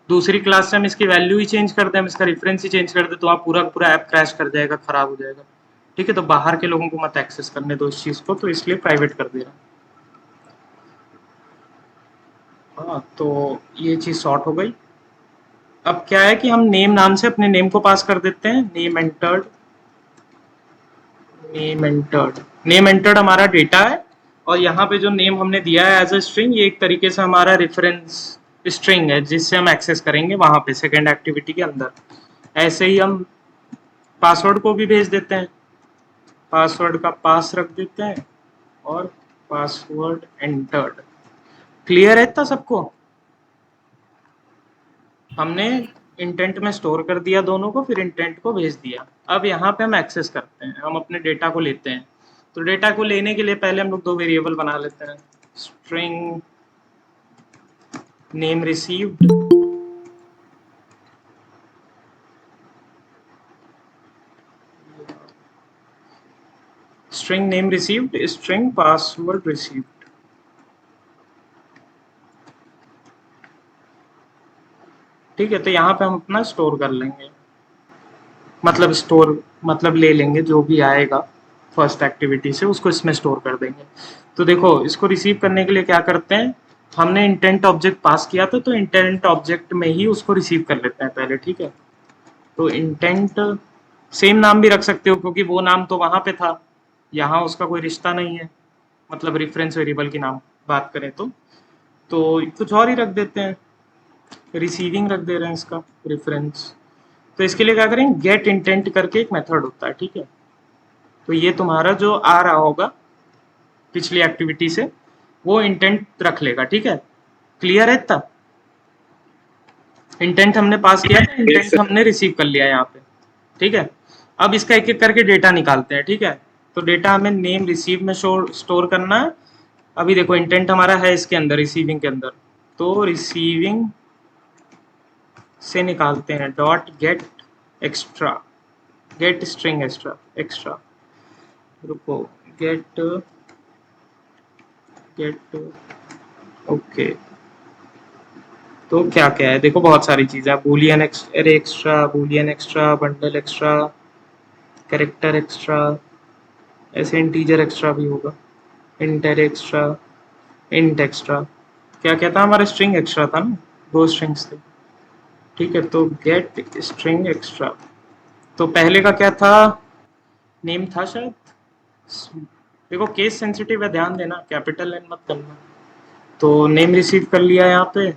दूसरी क्लास से हम इसकी वैल्यू ही चेंज कर दें, हम इसका रेफरेंस ही चेंज कर दें, तो आप पूरा पूरा ऐप क्रैश कर जाएगा, खराब हो जाएगा। ठीक है, तो बाहर के लोगों को मत एक्सेस करने दो इस चीज़ को, तो इसलिए प्राइवेट कर दे रहा हूँ। हाँ, तो ये चीज़ सॉर्ट हो गई। अब क्या है कि हम नेम नाम से अपने नेम को पास कर देते हैं, नेम एंटर्ड। नेम एंटर्ड हमारा डेटा है, और यहाँ पे जो नेम हमने दिया है एज अ स्ट्रिंग, ये एक तरीके से हमारा रेफरेंस स्ट्रिंग है जिससे हम एक्सेस करेंगे वहां पे सेकेंड एक्टिविटी के अंदर। ऐसे ही हम पासवर्ड को भी भेज देते हैं, पासवर्ड का पास रख देते हैं और पासवर्ड एंटर्ड। क्लियर है इतना सबको? हमने इंटेंट में स्टोर कर दिया दोनों को, फिर इंटेंट को भेज दिया। अब यहाँ पे हम एक्सेस करते हैं, हम अपने डेटा को लेते हैं। तो डेटा को लेने के लिए पहले हम लोग दो वेरिएबल बना लेते हैं, string name received string name received string password received. ठीक है, तो यहाँ पे हम अपना स्टोर कर लेंगे, मतलब स्टोर मतलब ले लेंगे जो भी आएगा फर्स्ट एक्टिविटी से, उसको इसमें स्टोर कर देंगे। तो देखो, इसको रिसीव करने के लिए क्या करते हैं, हमने इंटेंट ऑब्जेक्ट पास किया था, तो इंटेंट ऑब्जेक्ट में ही उसको रिसीव कर लेते हैं पहले। ठीक है, तो इंटेंट सेम नाम भी रख सकते हो, क्योंकि वो नाम तो वहां पे था, यहाँ उसका कोई रिश्ता नहीं है, मतलब रेफरेंस वेरिएबल की नाम बात करें तो कुछ और ही रख देते हैं, रिसीविंग रख दे रहे हैं इसका रेफरेंस। तो इसके लिए क्या करें, गेट इंटेंट करके एक मेथड होता है। ठीक है, तो ये तुम्हारा जो आ रहा होगा पिछली एक्टिविटी से, वो इंटेंट रख लेगा। ठीक है, क्लियर है इतना? इंटेंट हमने पास किया था, Yes, इंटेंट sir. हमने रिसीव कर लिया यहाँ पे। ठीक है, अब इसका एक एक करके डेटा निकालते हैं। ठीक है, तो डेटा हमें नेम रिसीव में स्टोर करना है। अभी देखो, इंटेंट हमारा है इसके अंदर, रिसीविंग के अंदर, तो रिसीविंग से निकालते हैं dot get extra, gate string extra, रुको, गेट गेट ओके। तो क्या क्या है देखो, बहुत सारी चीज़ें, Boolean array extra, Boolean extra, bundle extra, character extra, ऐसे इंटीजर एक्स्ट्रा भी होगा, इंटर एक्स्ट्रा, इंट एक्स्ट्रा। क्या क्या था हमारा, स्ट्रिंग एक्स्ट्रा था ना, दो स्ट्रिंग्स थे। ठीक है, तो गेट स्ट्रिंग एक्स्ट्रा। तो पहले का क्या था, नेम था शायद। देखो, केस सेंसिटिव है, ध्यान देना, कैपिटल एन मत करना। तो नेम रिसीव कर लिया यहाँ पे।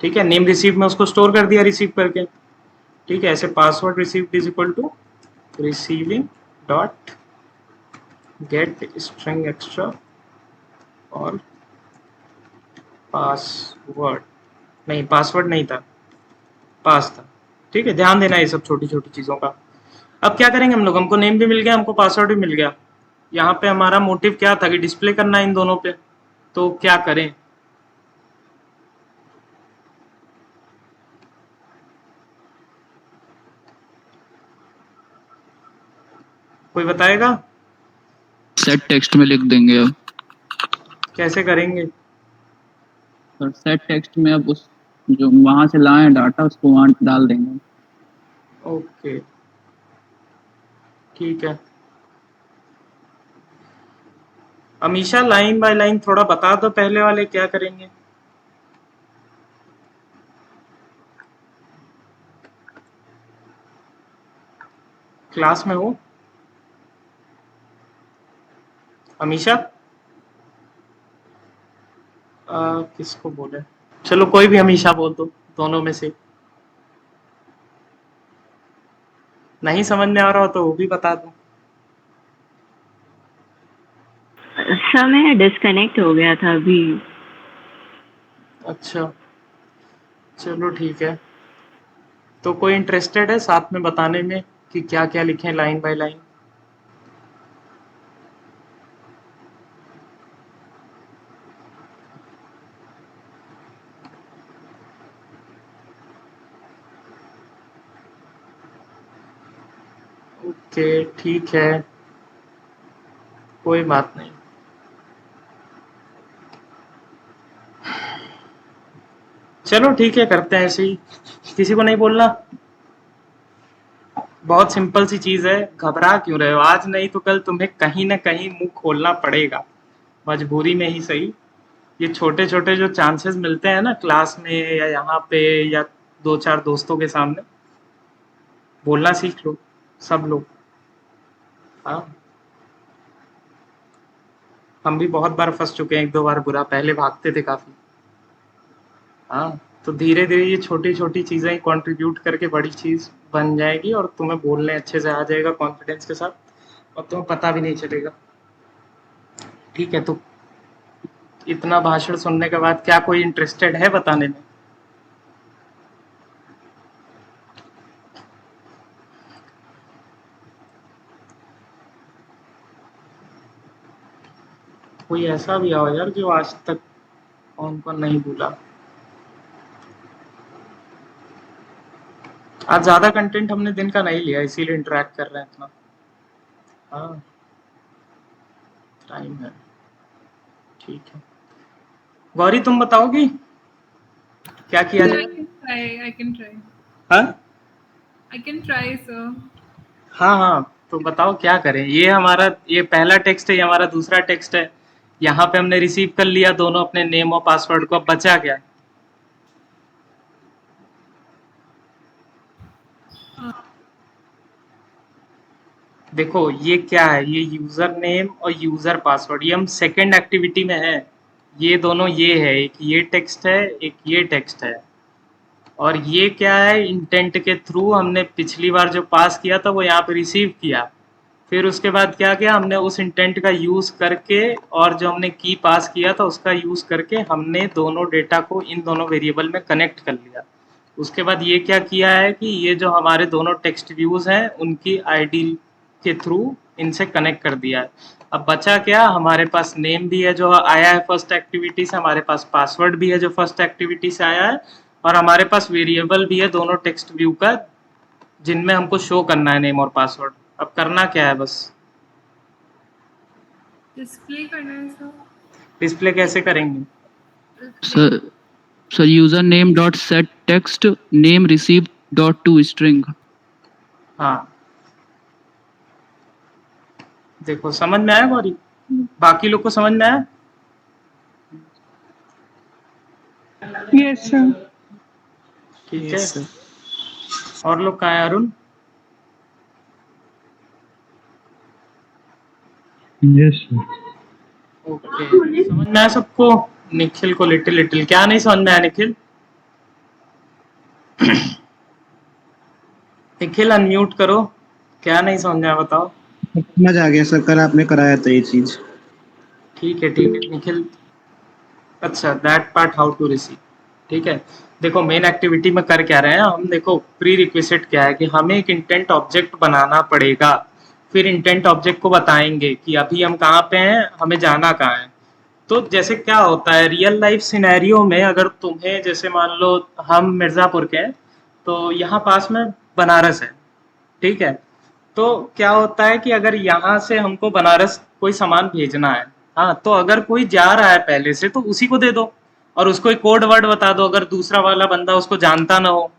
ठीक है, नेम रिसीव में उसको स्टोर कर दिया रिसीव करके। ठीक है, ऐसे password received is equal to receiving dot get string extra और पासवर्ड, नहीं पासवर्ड नहीं था, पास था। ठीक है, ध्यान देना ये सब छोटी छोटी चीज़ों का। अब क्या करेंगे हम लोग, हमको नेम भी मिल गया, हमको पासवर्ड भी मिल गया। यहाँ पे हमारा मोटिव क्या था कि डिस्प्ले करना है इन दोनों पे, तो क्या करें, कोई बताएगा? सेट टेक्स्ट में लिख देंगे अब। कैसे करेंगे? और सेट टेक्स्ट में अब उस जो वहां से लाए डाटा उसको वहां डाल देंगे। ओके, ठीक है। अमीशा, लाइन बाय लाइन थोड़ा बता दो, पहले वाले क्या करेंगे। क्लास में हो अमीशा? किसको बोले, चलो कोई भी अमीशा बोल दो, दोनों में से। नहीं समझ में आ रहा हो तो वो भी बता दो। सर मैं डिस्कनेक्ट हो गया था अभी। अच्छा, चलो ठीक है। तो कोई इंटरेस्टेड है साथ में बताने में कि क्या क्या लिखें लाइन बाय लाइन? ओके, ठीक है, कोई बात नहीं। चलो ठीक है, करते हैं ऐसे ही। किसी को नहीं बोलना? बहुत सिंपल सी चीज है, घबरा क्यों रहे हो? आज नहीं तो कल तुम्हें कहीं ना कहीं मुंह खोलना पड़ेगा, मजबूरी में ही सही। ये छोटे छोटे जो चांसेस मिलते हैं ना क्लास में या यहाँ पे या दो चार दोस्तों के सामने, बोलना सीख लो सब लोग। हाँ, हम भी बहुत बार फंस चुके हैं, एक दो बार बुरा, पहले भागते थे काफी। हाँ, तो धीरे धीरे ये छोटी छोटी चीजें ही कंट्रीब्यूट करके बड़ी चीज बन जाएगी और तुम्हें बोलने अच्छे से आ जाएगा कॉन्फिडेंस के साथ, और तुम्हें पता भी नहीं चलेगा। ठीक है, तो इतना भाषण सुनने के बाद क्या कोई इंटरेस्टेड है बताने में? कोई ऐसा भी आओ यार जो आज तक फोन पर नहीं भूला। आज ज्यादा कंटेंट हमने दिन का नहीं लिया, इसीलिए इंटरेक्ट कर रहे हैं इतना। हाँ, टाइम है, ठीक है। गौरी तुम बताओगी क्या किया Sir, जाए? I can try. हाँ I can try, sir. हाँ हाँ, तो बताओ क्या करें। ये हमारा ये पहला टेक्स्ट है, ये हमारा दूसरा टेक्स्ट है। यहाँ पे हमने रिसीव कर लिया दोनों अपने नेम और पासवर्ड को, अब बचा क्या? देखो ये क्या है, ये यूजर नेम और यूजर पासवर्ड, ये हम सेकंड एक्टिविटी में है। ये दोनों ये है, एक ये टेक्स्ट है एक ये टेक्स्ट है। और ये क्या है, इंटेंट के थ्रू हमने पिछली बार जो पास किया था वो यहाँ पे रिसीव किया। फिर उसके बाद क्या किया, हमने उस इंटेंट का यूज करके और जो हमने की पास किया था उसका यूज करके हमने दोनों डेटा को इन दोनों वेरिएबल में कनेक्ट कर लिया। उसके बाद ये क्या किया है कि ये जो हमारे दोनों टेक्स्ट व्यूज हैं उनकी आईडी के थ्रू इनसे कनेक्ट कर दिया है। अब बचा क्या, हमारे पास नेम भी है जो आया है फर्स्ट एक्टिविटी से, हमारे पास पासवर्ड भी है जो फर्स्ट एक्टिविटी से आया है, और हमारे पास वेरिएबल भी है दोनों टेक्स्ट व्यू का जिनमें हमको शो करना है नेम और पासवर्ड। अब करना क्या है, बस Display करना है, sir. डिस्प्ले कैसे करेंगे? Sir user name dot set text name receive dot to string. हाँ, देखो समझ में आया गौरी? बाकी लोग को समझ में आया? Yes sir. ठीक है, और लोग कहाँ है? अरुण? यस ओके, समझ में आया सबको? निखिल को लिटिल लिटिल क्या नहीं समझ में आया? निखिल निखिल अनम्यूट करो, क्या नहीं समझ में आया बताओ? समझ आ गया सर, कल आपने कराया था ये चीज। ठीक है निखिल। अच्छा, that part how to receive. ठीक है, देखो मेन एक्टिविटी में कर क्या रहे हैं हम, देखो प्री रिक्विजिट क्या है कि हमें एक इंटेंट ऑब्जेक्ट बनाना पड़ेगा। फिर इंटेंट ऑब्जेक्ट को बताएंगे कि अभी हम कहाँ पे हैं, हमें जाना कहाँ है। तो जैसे क्या होता है रियल लाइफ सिनेरियो में, अगर तुम्हें जैसे मान लो हम मिर्जापुर के हैं तो यहाँ पास में बनारस है, ठीक है। तो क्या होता है कि अगर यहाँ से हमको बनारस कोई सामान भेजना है, हाँ, तो अगर कोई जा रहा है पहले से तो उसी को दे दो और उसको एक कोड वर्ड बता दो अगर दूसरा वाला बंदा उसको जानता ना हो।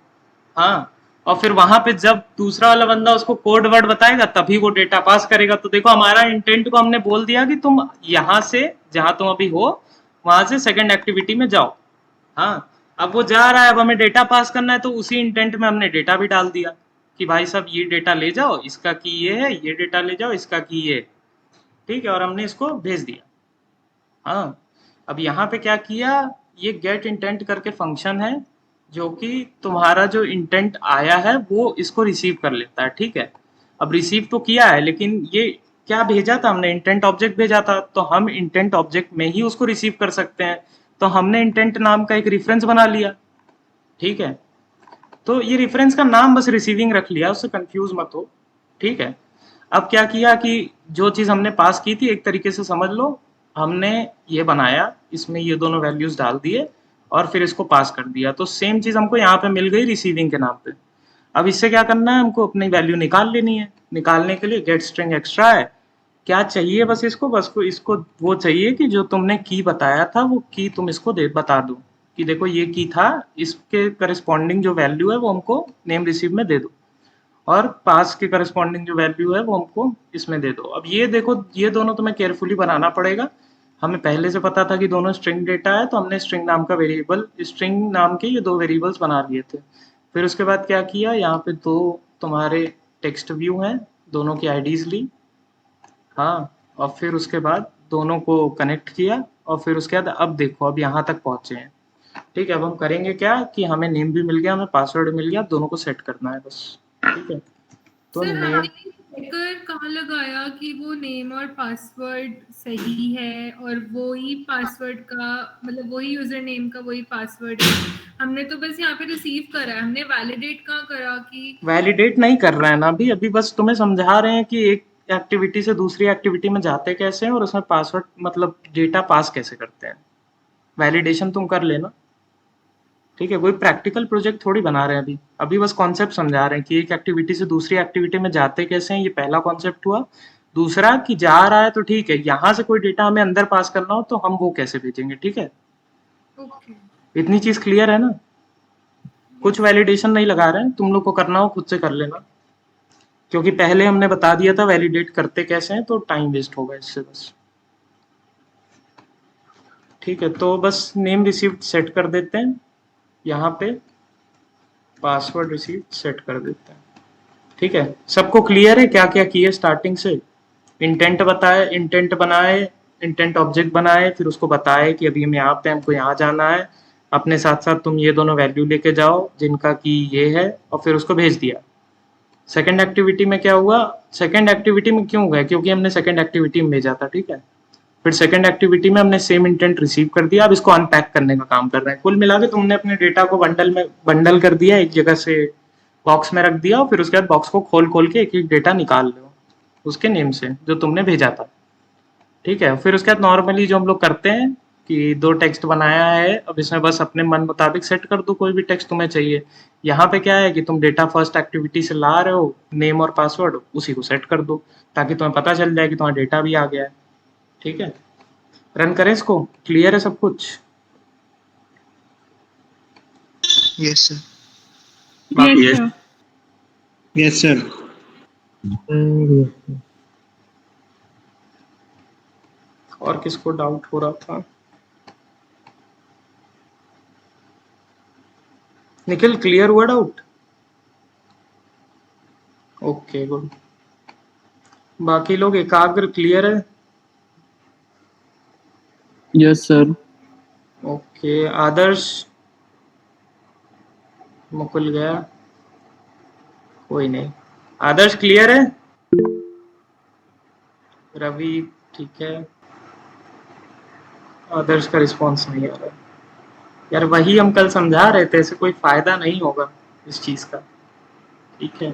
हाँ, और फिर वहां पे जब दूसरा वाला बंदा उसको कोड वर्ड बताएगा तभी वो डेटा पास करेगा। तो देखो हमारा इंटेंट को हमने बोल दिया कि तुम यहाँ से जहां तुम अभी हो वहां से सेकंड एक्टिविटी में जाओ। हाँ, अब वो जा रहा है, अब हमें डेटा पास करना है, तो उसी इंटेंट में हमने डेटा भी डाल दिया कि भाई साहब ये डेटा ले जाओ, इसका की ये है, ये डेटा ले जाओ, इसका की ये, ठीक है, और हमने इसको भेज दिया। हाँ, अब यहाँ पे क्या किया, ये गेट इंटेंट करके फंक्शन है जो कि तुम्हारा जो इंटेंट आया है वो इसको रिसीव कर लेता है। ठीक है, अब रिसीव तो किया है लेकिन ये क्या भेजा था हमने, इंटेंट ऑब्जेक्ट भेजा था, तो हम इंटेंट ऑब्जेक्ट में ही उसको रिसीव कर सकते हैं। तो हमने इंटेंट नाम का एक रेफरेंस बना लिया। ठीक है, तो ये रेफरेंस का नाम बस रिसीविंग रख लिया, उससे कंफ्यूज मत हो। ठीक है, अब क्या किया कि जो चीज हमने पास की थी एक तरीके से समझ लो, हमने ये बनाया, इसमें ये दोनों वैल्यूज डाल दिए और फिर इसको पास कर दिया। तो सेम चीज हमको यहाँ पे मिल गई रिसीविंग के नाम पे। अब इससे क्या करना है, हमको अपनी वैल्यू निकाल लेनी है। निकालने के लिए गेट स्ट्रिंग एक्स्ट्रा है, क्या चाहिए बस इसको वो चाहिए कि जो तुमने की बताया था वो की तुम इसको बता दो। कि देखो ये की था, इसके करस्पॉन्डिंग जो वैल्यू है वो हमको नेम रिसीव में दे दो, और पास के करस्पॉन्डिंग जो वैल्यू है वो हमको इसमें दे दो। अब ये देखो, ये दोनों तुम्हें केयरफुली बनाना पड़ेगा। हमें पहले से पता था कि दोनों स्ट्रिंग डेटा है, तो हमने स्ट्रिंग नाम का वेरिएबल, स्ट्रिंग नाम के ये दो वेरिएबल्स बना लिए थे। फिर उसके बाद क्या किया, यहाँ पे दो तुम्हारे टेक्स्ट व्यू हैं, दोनों की आईडीज ली, हाँ, और फिर उसके बाद दोनों को कनेक्ट किया, और फिर उसके बाद अब देखो अब यहाँ तक पहुँचे हैं। ठीक है, अब हम करेंगे क्या कि हमें नेम भी मिल गया, हमें पासवर्ड मिल गया, दोनों को सेट करना है बस। ठीक है, तो सर नेम, हमने चेकर कहाँ लगाया कि वो नेम और पासवर्ड सही है और वो ही पासवर्ड का मतलब वही यूजर नेम का वही पासवर्ड है? हमने तो बस यहाँ पे रिसीव करा है, हमने वैलिडेट कहाँ करा कि वैलिडेट नहीं कर रहे हैं ना अभी, अभी बस तुम्हें समझा रहे हैं कि एक एक्टिविटी से दूसरी एक्टिविटी में जाते कैसे हैं और उसमें पासवर्ड मतलब डेटा पास कैसे करते हैं। वैलिडेशन तुम कर लेना। ठीक है, कोई प्रैक्टिकल प्रोजेक्ट थोड़ी बना रहे हैं अभी, अभी बस कॉन्सेप्ट समझा रहे हैं कि एक एक्टिविटी से दूसरी एक्टिविटी में जाते कैसे हैं, ये पहला कॉन्सेप्ट हुआ। दूसरा कि जा रहा है तो ठीक है, यहाँ से कोई डेटा हमें अंदर पास करना हो तो हम वो कैसे भेजेंगे। ठीक है, ओके इतनी चीज क्लियर है ना? कुछ वैलिडेशन नहीं लगा रहे हैं, तुम लोग को करना हो खुद से कर लेना, क्योंकि पहले हमने बता दिया था वैलिडेट करते कैसे हैं, तो टाइम वेस्ट होगा इससे बस। ठीक है, तो बस नेम रिसीव्ड सेट कर देते हैं, यहाँ पे पासवर्ड रिसीव्ड सेट कर देते हैं। ठीक है, सबको क्लियर है क्या क्या किए स्टार्टिंग से? इंटेंट बताए, इंटेंट बनाए, इंटेंट ऑब्जेक्ट बनाए, फिर उसको बताए कि अभी हम यहाँ पे हमको यहाँ जाना है, अपने साथ साथ तुम ये दोनों वैल्यू लेके जाओ जिनका कि ये है, और फिर उसको भेज दिया। सेकंड एक्टिविटी में क्या हुआ, सेकंड एक्टिविटी में क्यों गए, क्योंकि हमने सेकंड एक्टिविटी में भेजा था। ठीक है, फिर सेकंड एक्टिविटी में हमने सेम इंटेंट रिसीव कर दिया, अब इसको अनपैक करने का काम कर रहे हैं। कुल मिला के तुमने अपने डेटा को बंडल कर दिया, एक जगह से बॉक्स में रख दिया, और फिर उसके बाद बॉक्स को खोल खोल के एक एक डेटा निकाल लो उसके नेम से जो तुमने भेजा था। ठीक है, फिर उसके बाद नॉर्मली जो हम लोग करते हैं कि दो टेक्स्ट बनाया है, अब इसमें बस अपने मन मुताबिक सेट कर दो कोई भी टेक्स्ट तुम्हें चाहिए। यहाँ पे क्या है कि तुम डेटा फर्स्ट एक्टिविटी से ला रहे हो, नेम और पासवर्ड उसी को सेट कर दो ताकि तुम्हें पता चल जाए कि तुम्हारा डेटा भी आ गया है। ठीक है, रन करें इसको, क्लियर है सब कुछ? Yes sir. Yes sir. Yes sir. और किसको डाउट हो रहा था? निखिल क्लियर हुआ डाउट? ओके गुड, बाकी लोग एकाग्र क्लियर है? Yes sir. ओके, आदर्श, मुकुल गया, कोई नहीं, आदर्श क्लियर है? रवि ठीक है, आदर्श का रिस्पॉन्स नहीं आ रहा। यार वही हम कल समझा रहे थे, ऐसे कोई फायदा नहीं होगा इस चीज का। ठीक है,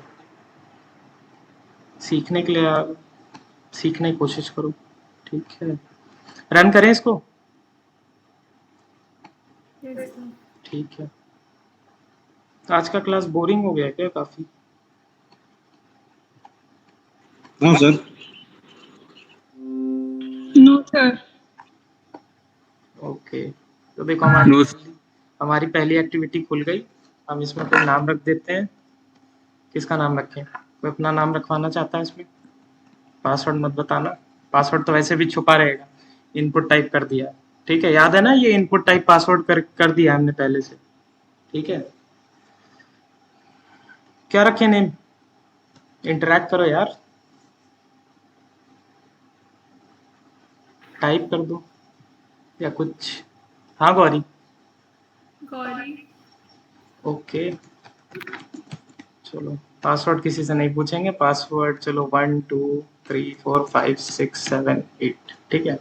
सीखने के लिए आप सीखने की कोशिश करो। ठीक है, रन करें इसको। yes, sir. ठीक है, आज का क्लास बोरिंग हो गया क्या काफी? हाँ सर। No sir. ओके, तो देखो हमारी पहली एक्टिविटी खुल गई। हम इसमें कोई नाम रख देते हैं, किसका नाम रखें? कोई अपना नाम रखवाना चाहता है इसमें? पासवर्ड मत बताना, पासवर्ड तो वैसे भी छुपा रहेगा। इनपुट टाइप कर दिया, ठीक है, याद है ना, ये इनपुट टाइप पासवर्ड कर दिया हमने पहले से। ठीक है, क्या रखें नेम? इंटरैक्ट करो यार, टाइप कर दो या कुछ। हाँ गौरी, गौरी ओके, चलो पासवर्ड किसी से नहीं पूछेंगे, पासवर्ड चलो 1 2 3 4 5 6 7 8। ठीक है,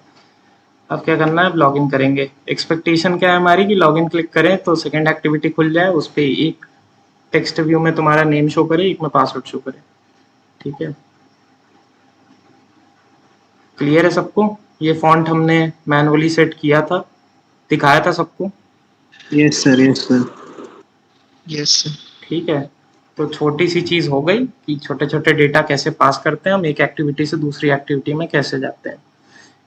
अब क्या करना है, अब लॉगिन करेंगे। एक्सपेक्टेशन क्या है हमारी कि लॉगिन क्लिक करें तो सेकंड एक्टिविटी खुल जाए, उस पर एक टेक्स्ट व्यू में तुम्हारा नेम शो करे, एक में पासवर्ड शो करे। ठीक है, क्लियर है सबको? ये फॉन्ट हमने मैनुअली सेट किया था, दिखाया था सबको। Yes sir. Yes sir. Yes sir. ठीक है, तो छोटी सी चीज हो गई कि छोटे छोटे डेटा कैसे पास करते हैं हम, एक एक्टिविटी से दूसरी एक्टिविटी में कैसे जाते हैं।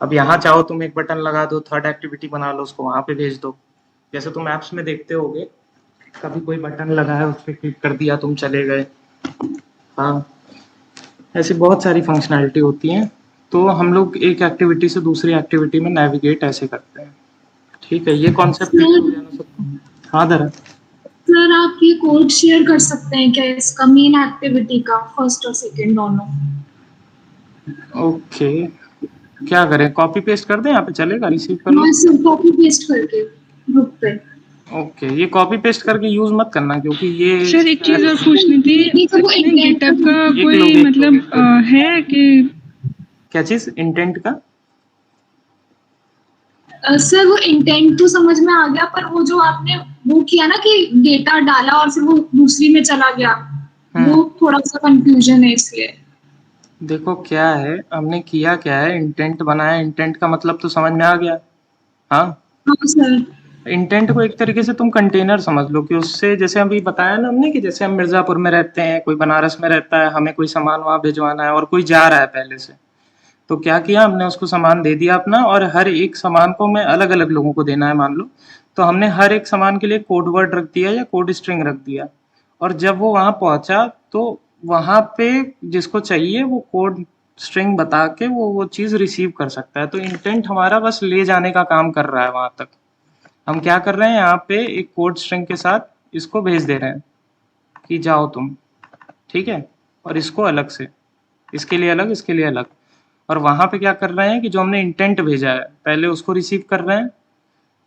अब यहाँ चाहो तुम एक बटन लगा दो, थर्ड एक्टिविटी बना लो, उसको वहां पे भेज दो। जैसे तुम ऐप्स में देखते होगे, कभी कोई बटन लगा है उस पर क्लिक कर दिया तुम चले गए। हाँ, ऐसी बहुत सारी फंक्शनैलिटी होती हैं। तो हम लोग एक एक्टिविटी से दूसरी एक्टिविटी में नेविगेट ऐसे करते हैं। ठीक है, ये कॉन्सेप्ट क्लियर हो गया ना सबको? हाँ दरा। सर आप ये कोड शेयर कर सकते हैं क्या इसका, मेन एक्टिविटी का, फर्स्ट और सेकंड दोनों? ओके, क्या करें, कॉपी पेस्ट कर दें यहाँ पे, चलेगा? रिसीव कर लो। हाँ सर, कॉपी पेस्ट करके ग्रुप पे। ओके, ये कॉपी पेस्ट करके यूज मत करना क्योंकि ये सर एक चीज और पूछनी थी, नहीं तो वो इसमें intent गिटहब का एक लोग, कोई एक मतलब लोग। है कि क्या चीज इंटेंट का? सर वो इंटेंट तो समझ में आ गया, पर वो जो आपने वो किया ना कि डेटा डाला और फिर वो दूसरी में चला गया, वो थोड़ा सा कंफ्यूजन है इसलिए। देखो क्या है, हमने किया क्या है, इंटेंट बनाया। इंटेंट का मतलब तो समझ में आ गया। हाँ, हाँ सर। इंटेंट को एक तरीके से तुम कंटेनर समझ लो कि उससे, जैसे अभी बताया ना हमने कि जैसे हम मिर्जापुर में रहते हैं, कोई बनारस में रहता है, हमें कोई सामान वहां भिजवाना है और कोई जा रहा है पहले से, तो क्या किया हमने, उसको सामान दे दिया अपना, और हर एक सामान को मैं अलग अलग लोगों को देना है मान लो, तो हमने हर एक सामान के लिए कोड वर्ड रख दिया या कोड स्ट्रिंग रख दिया। और जब वो वहां पहुंचा तो वहां पे जिसको चाहिए वो कोड स्ट्रिंग बता के वो चीज रिसीव कर सकता है। तो इंटेंट हमारा बस ले जाने का काम कर रहा है वहां तक। हम क्या कर रहे हैं, यहाँ पे एक कोड स्ट्रिंग के साथ इसको भेज दे रहे हैं कि जाओ तुम, ठीक है, और इसको अलग से, इसके लिए अलग, इसके लिए अलग। और वहां पे क्या कर रहे हैं कि जो हमने इंटेंट भेजा है पहले उसको रिसीव कर रहे हैं,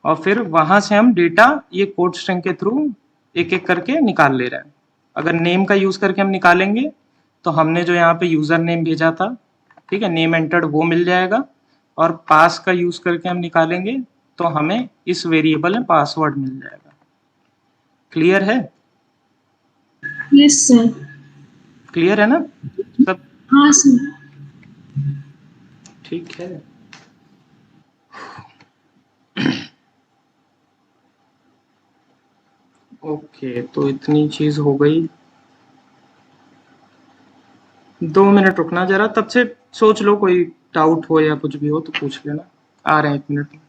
और फिर वहां से हम डेटा ये कोड स्ट्रिंग के थ्रू एक एक करके निकाल ले रहे हैं। अगर नेम का यूज करके हम निकालेंगे तो हमने जो यहाँ पे यूजर नेम भेजा था, ठीक है, नेम एंटर्ड, वो मिल जाएगा। और पास का यूज करके हम निकालेंगे तो हमें इस वेरिएबल में पासवर्ड मिल जाएगा। क्लियर है? Yes sir. क्लियर है ना सब? हाँ सर। ठीक है। ओके, तो इतनी चीज हो गई। 2 मिनट रुकना जरा, तब से सोच लो, कोई डाउट हो या कुछ भी हो तो पूछ लेना। आ रहे हैं 1 मिनट में।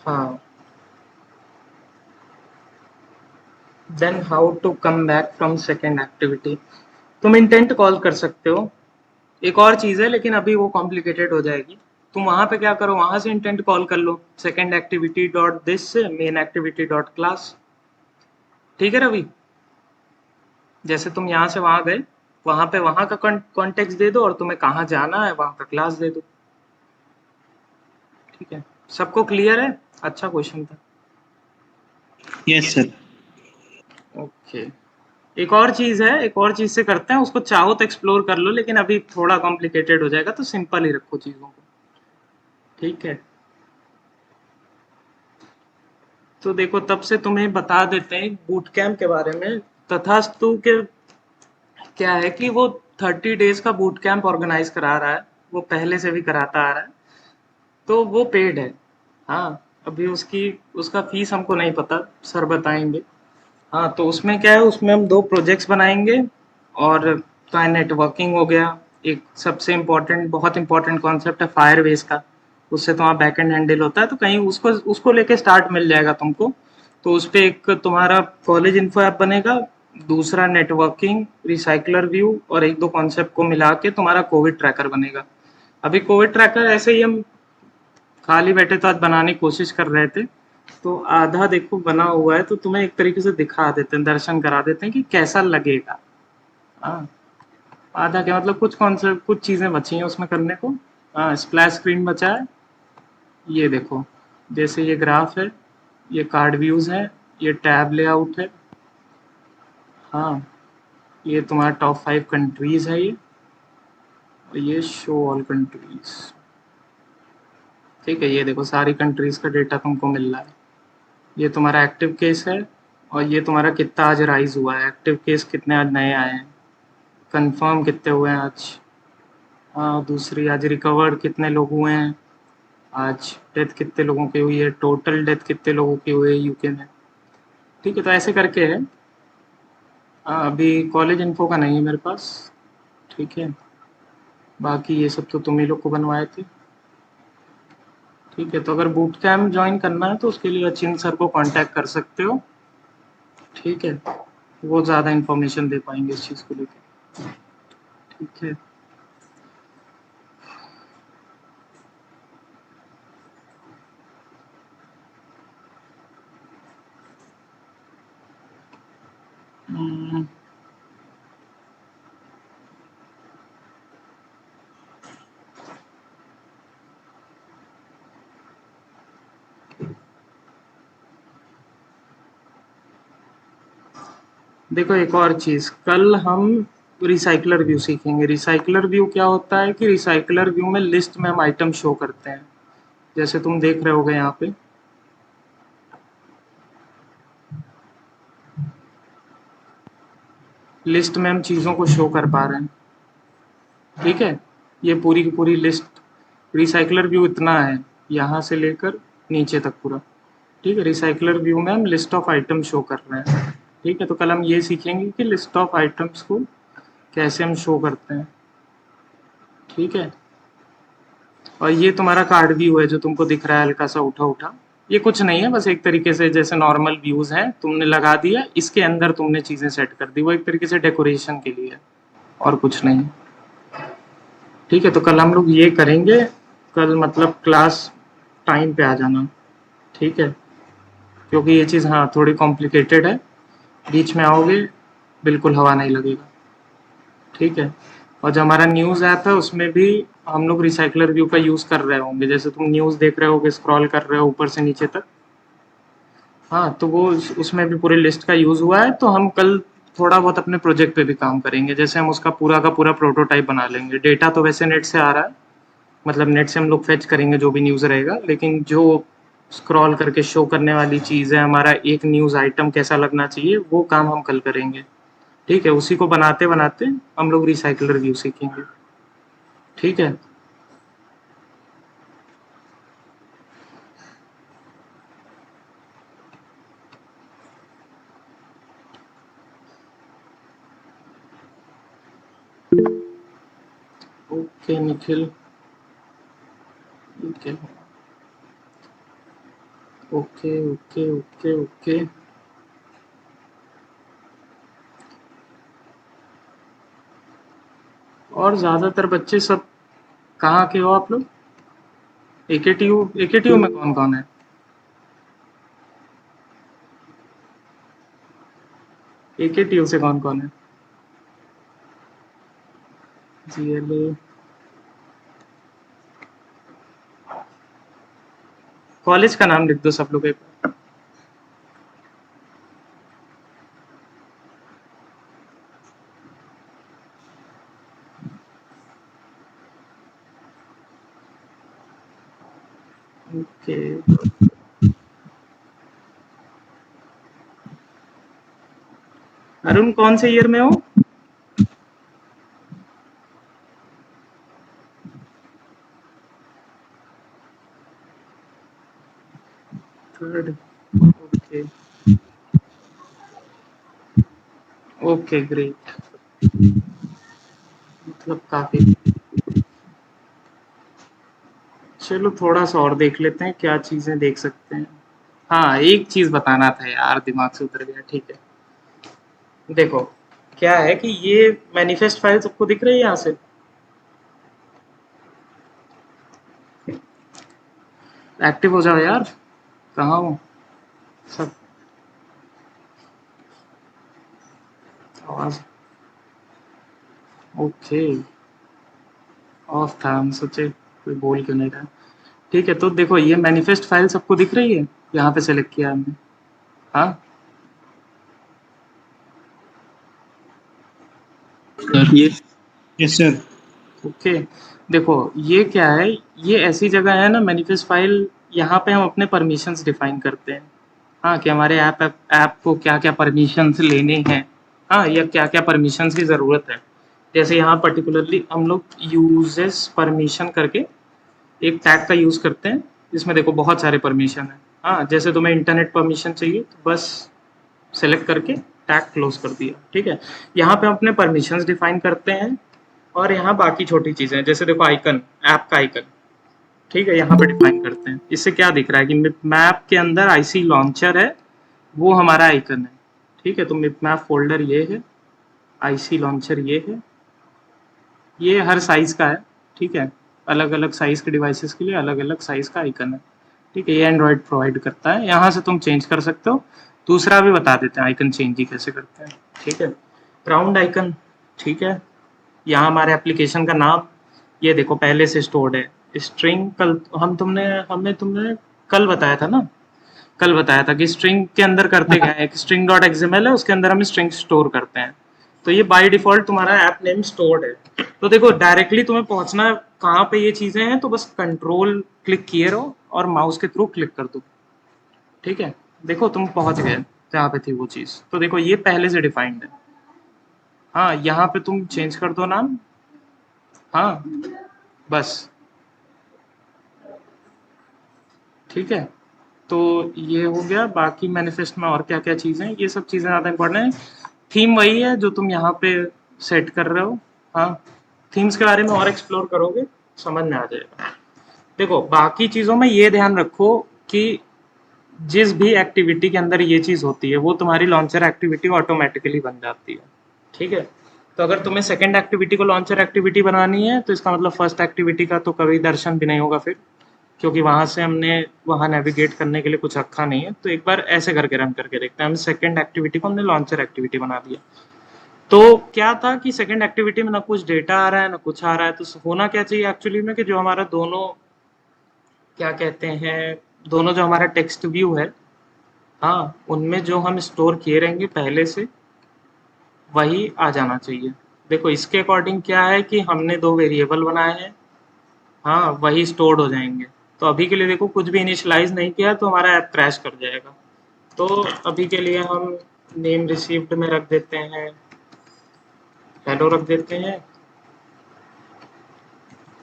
हाँ, then how to come back from second activity. तुम इंटेंट कॉल कर सकते हो, एक और चीज है लेकिन अभी वो कॉम्प्लिकेटेड हो जाएगी। तुम वहां पे क्या करो, वहां से इंटेंट कॉल कर लो, सेकेंड एक्टिविटी डॉट दिस से मेन एक्टिविटी डॉट क्लास। ठीक है रवि, जैसे तुम यहाँ से वहां गए, वहां पे वहां का कॉन्टेक्स्ट दे दो और तुम्हें कहाँ जाना है वहां का क्लास दे दो। ठीक है, सबको क्लियर है? अच्छा क्वेश्चन था। Yes sir. ओके, एक और चीज है, एक और चीज से करते हैं, उसको चाहो तो एक्सप्लोर कर लो, लेकिन अभी थोड़ा कॉम्प्लिकेटेड हो जाएगा, तो सिंपल ही रखो चीजों को। ठीक है, तो देखो तब से तुम्हें बता देते हैं बूट कैंप के बारे में। तथास्तु के क्या है कि वो 30 डेज का बूट कैंप ऑर्गेनाइज करा रहा है, वो पहले से भी कराता आ रहा है, तो वो पेड है। हाँ, अभी उसका फीस हमको नहीं पता, सर बताएंगे। हाँ, तो उसमें क्या है, उसमें हम 2 प्रोजेक्ट्स बनाएंगे, और तो नेटवर्किंग हो गया, एक सबसे इम्पोर्टेंट, बहुत इंपॉर्टेंट कॉन्सेप्ट है फायरबेस का, उससे तुम्हारा बैकएंड हैंडल होता है, तो कहीं उसको उसको लेके स्टार्ट मिल जाएगा तुमको। तो उस पे एक तुम्हारा कॉलेज इन्फो ऐप बनेगा, दूसरा नेटवर्किंग, रिसाइकलर व्यू, और 1-2 कॉन्सेप्ट को मिला के तुम्हारा कोविड ट्रैकर बनेगा। अभी कोविड ट्रैकर ऐसे ही हम खाली बैठे तो आज बनाने की कोशिश कर रहे थे, तो आधा देखो बना हुआ है, तो तुम्हें एक तरीके से दिखा देते हैं, दर्शन करा देते हैं कि कैसा लगेगा। हाँ, आधा क्या मतलब, कुछ कॉन्सेप्ट, कुछ चीज़ें बची हैं उसमें करने को। हाँ, स्प्लैश स्क्रीन बचा है, ये देखो, जैसे ये ग्राफ है, ये कार्ड व्यूज़ है, ये टैब लेआउट है। हाँ, ये तुम्हारा टॉप 5 कंट्रीज़ है, ये, और ये शो ऑल कंट्रीज़। ठीक है, ये देखो सारी कंट्रीज़ का डेटा तुमको मिल रहा है। ये तुम्हारा एक्टिव केस है, और ये तुम्हारा कितना आज राइज हुआ है, एक्टिव केस कितने आज नए आए हैं, कंफर्म कितने हुए हैं आज। हाँ, दूसरी आज रिकवर्ड कितने लोग हुए हैं आज, डेथ कितने लोगों की हुई है, टोटल डेथ कितने लोगों की हुई है यूके में। ठीक है, तो ऐसे करके है। हाँ, अभी कॉलेज इन्फो का नहीं है मेरे पास। ठीक है, बाकी ये सब तो तुम ही लोग को बनवाए थे। ठीक है, तो अगर बूट कैम्प ज्वाइन करना है तो उसके लिए अचिन सर को कांटेक्ट कर सकते हो। ठीक है, वो ज़्यादा इन्फॉर्मेशन दे पाएंगे इस चीज़ को लेकर। ठीक है, हम्म, देखो एक और चीज़, कल हम रिसाइकलर व्यू सीखेंगे। रिसाइकलर व्यू क्या होता है कि रिसाइकलर व्यू में लिस्ट में हम आइटम शो करते हैं, जैसे तुम देख रहे होगे यहाँ पे। लिस्ट में हम चीज़ों को शो कर पा रहे हैं। ठीक है, ये पूरी की पूरी लिस्ट रिसाइकलर व्यू इतना है, यहाँ से लेकर नीचे तक पूरा। ठीक है, रिसाइकलर व्यू में हम लिस्ट ऑफ आइटम शो कर रहे हैं। ठीक है, तो कल हम ये सीखेंगे कि लिस्ट ऑफ आइटम्स को कैसे हम शो करते हैं। ठीक है, और ये तुम्हारा कार्ड व्यू है जो तुमको दिख रहा है हल्का सा उठा उठा, ये कुछ नहीं है, बस एक तरीके से जैसे नॉर्मल व्यूज हैं तुमने लगा दिया, इसके अंदर तुमने चीज़ें सेट कर दी, वो एक तरीके से डेकोरेशन के लिए है और कुछ नहीं। ठीक है, तो कल हम लोग ये करेंगे। कल मतलब क्लास टाइम पे आ जाना। ठीक है, क्योंकि ये चीज़ हाँ थोड़ी कॉम्प्लिकेटेड है, बीच में आओगे बिल्कुल हवा नहीं लगेगा। ठीक है, और जो हमारा न्यूज़ ऐप है उसमें भी हम लोग रिसाइकलर व्यू का यूज़ कर रहे होंगे, जैसे तुम न्यूज़ देख रहे होगे, स्क्रॉल कर रहे हो ऊपर से नीचे तक। हाँ, तो वो उसमें भी पूरे लिस्ट का यूज़ हुआ है, तो हम कल थोड़ा बहुत अपने प्रोजेक्ट पे भी काम करेंगे, जैसे हम उसका पूरा का पूरा प्रोटोटाइप बना लेंगे। डेटा तो वैसे नेट से आ रहा है, मतलब नेट से हम लोग फेच करेंगे जो भी न्यूज़ रहेगा, लेकिन जो स्क्रॉल करके शो करने वाली चीज़ है, हमारा एक न्यूज़ आइटम कैसा लगना चाहिए, वो काम हम कल करेंगे। ठीक है, उसी को बनाते बनाते हम लोग रिसाइकलर व्यू सीखेंगे। ठीक है, ओके निखिल, ठीक है, ओके ओके ओके ओके। और ज़्यादातर बच्चे सब कहाँ के हो आप लोग? एकेटीयू में कौन कौन है? एकेटीयू से कौन कौन है? जीएलए, कॉलेज का नाम लिख दो सब लोग एक बार। ओके, अरुण कौन से ईयर में हो? थर्ड, ओके ओके ग्रेट, मतलब काफी। चलो थोड़ा सा और देख लेते हैं क्या चीजें देख सकते हैं। हाँ, एक चीज बताना था यार, दिमाग से उतर गया। ठीक है, देखो क्या है कि ये मैनिफेस्ट फाइल सबको दिख रही है यहाँ से? एक्टिव हो जाओ यार, कहाँ हो सब? आवाज ओके ऑफ था, हम सोचे कोई बोल क्यों नहीं रहा। ठीक है, तो देखो ये मैनिफेस्ट फाइल सबको दिख रही है, यहाँ पे सेलेक्ट किया हमने। हाँ, यस यस सर। ओके, देखो ये क्या है, ये ऐसी जगह है ना मैनिफेस्ट फाइल, यहाँ पे हम अपने परमिशंस डिफाइन करते हैं। हाँ, कि हमारे ऐप को क्या-क्या परमिशंस लेने हैं, हाँ, या क्या-क्या परमिशंस की ज़रूरत है। जैसे यहाँ पर्टिकुलरली हम लोग यूजेस परमिशन करके एक टैग का यूज़ करते हैं, जिसमें देखो बहुत सारे परमिशन हैं। हाँ, जैसे तुम्हें इंटरनेट परमिशन चाहिए, तो बस सेलेक्ट करके टैग क्लोज़ कर दिया, ठीक है? यहाँ पे हम अपने परमिशंस डिफाइन करते हैं और यहाँ बाकी छोटी चीज़ें हैं, जैसे देखो आइकन, ऐप का आइकन, ठीक है? यहाँ पे डिफाइन करते हैं। इससे क्या दिख रहा है कि मैप के अंदर आईसी लॉन्चर है, वो हमारा आइकन है, ठीक है? तो मैप फ़ोल्डर ये है, आईसी लॉन्चर ये है, ये हर साइज़ का है, ठीक है? अलग-अलग साइज़ के डिवाइसेस के लिए अलग-अलग साइज़ का आइकन है, ठीक है? ये एंड्रॉइड प्रोवाइड करता है, यहाँ से तुम चेंज कर सकते हो। दूसरा भी बता देते हैं आइकन चेंज ही कैसे करते हैं, ठीक है? राउंड आइकन, ठीक है? यहाँ हमारे एप्लीकेशन का नाम, ये देखो पहले से स्टोर्ड है। स्ट्रिंग कल हमने तुमने कल बताया था ना, कल बताया था कि स्ट्रिंग के अंदर करते क्या है, एक स्ट्रिंग डॉट एक्सएमएल है, उसके अंदर हम स्ट्रिंग स्टोर करते हैं। तो ये बाय डिफॉल्ट तुम्हारा ऐप नेम स्टोर्ड है। तो देखो डायरेक्टली तुम्हें पहुंचना कहाँ पे ये चीजें हैं, तो बस कंट्रोल क्लिक किए रहो और माउस के थ्रू क्लिक कर दो, ठीक है? देखो तुम पहुंच गए जहाँ पे थी वो चीज। तो देखो ये पहले से डिफाइंड है। हाँ, यहाँ पे तुम चेंज कर दो नाम, हाँ, बस, ठीक है? तो ये हो गया। बाकी मैनिफेस्ट में और क्या-क्या चीज़ें हैं, ये सब चीज़ें ज़्यादा इम्पोर्टेंट हैं। थीम वही है जो तुम यहाँ पे सेट कर रहे हो। हाँ, थीम्स के बारे में और एक्सप्लोर करोगे, समझ में आ जाएगा। देखो, बाकी चीज़ों में ये ध्यान रखो कि जिस भी एक्टिविटी के अंदर ये चीज़ होती है, वो तुम्हारी लॉन्चर एक्टिविटी ऑटोमैटिकली बन जाती है, ठीक है? तो अगर तुम्हें सेकंड एक्टिविटी को लॉन्चर एक्टिविटी बनानी है, तो इसका मतलब फर्स्ट एक्टिविटी का तो कभी दर्शन भी नहीं होगा फिर, क्योंकि वहाँ से हमने वहाँ नेविगेट करने के लिए कुछ रखा नहीं है। तो एक बार ऐसे करके रन करके देखते हैं। हम सेकंड एक्टिविटी को हमने लॉन्चर एक्टिविटी बना दिया। तो क्या था कि सेकंड एक्टिविटी में ना कुछ डेटा आ रहा है, ना कुछ आ रहा है। तो होना क्या चाहिए एक्चुअली में कि जो हमारा दोनों क्या कहते हैं, दोनों जो हमारा टेक्स्ट व्यू है, हाँ, उनमें जो हम स्टोर किए रहेंगे पहले से, वही आ जाना चाहिए। देखो इसके अकॉर्डिंग क्या है कि हमने 2 वेरिएबल बनाए हैं, हाँ, वही स्टोर्ड हो जाएँगे। तो अभी के लिए देखो कुछ भी इनिशियलाइज़ नहीं किया तो हमारा ऐप क्रैश कर जाएगा। तो अभी के लिए हम नेम रिसीव्ड में रख देते हैं, हेलो रख देते हैं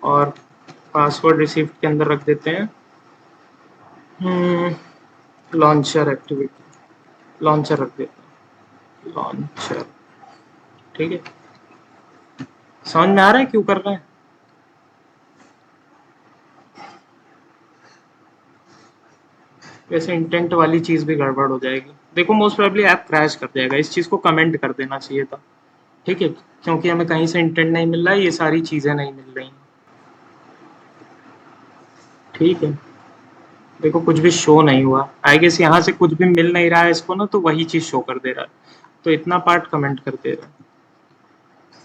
और पासवर्ड रिसीव्ड के अंदर रख देते हैं लॉन्चर एक्टिविटी, लॉन्चर रख देते हैं, लॉन्चर, ठीक है? समझ में आ रहा है क्यों कर रहे हैं? वैसे इंटेंट वाली चीज़ भी गड़बड़ हो जाएगी। देखो मोस्ट प्रोबेबली ऐप क्रैश कर जाएगा, इस चीज़ को कमेंट कर देना चाहिए था, ठीक है? क्योंकि हमें कहीं से इंटेंट नहीं मिल रहा है, ये सारी चीज़ें नहीं मिल रही हैं, ठीक है? देखो कुछ भी शो नहीं हुआ, आई गेस यहाँ से कुछ भी मिल नहीं रहा है इसको ना, तो वही चीज़ शो कर दे रहा है। तो इतना पार्ट कमेंट कर दे रहा है,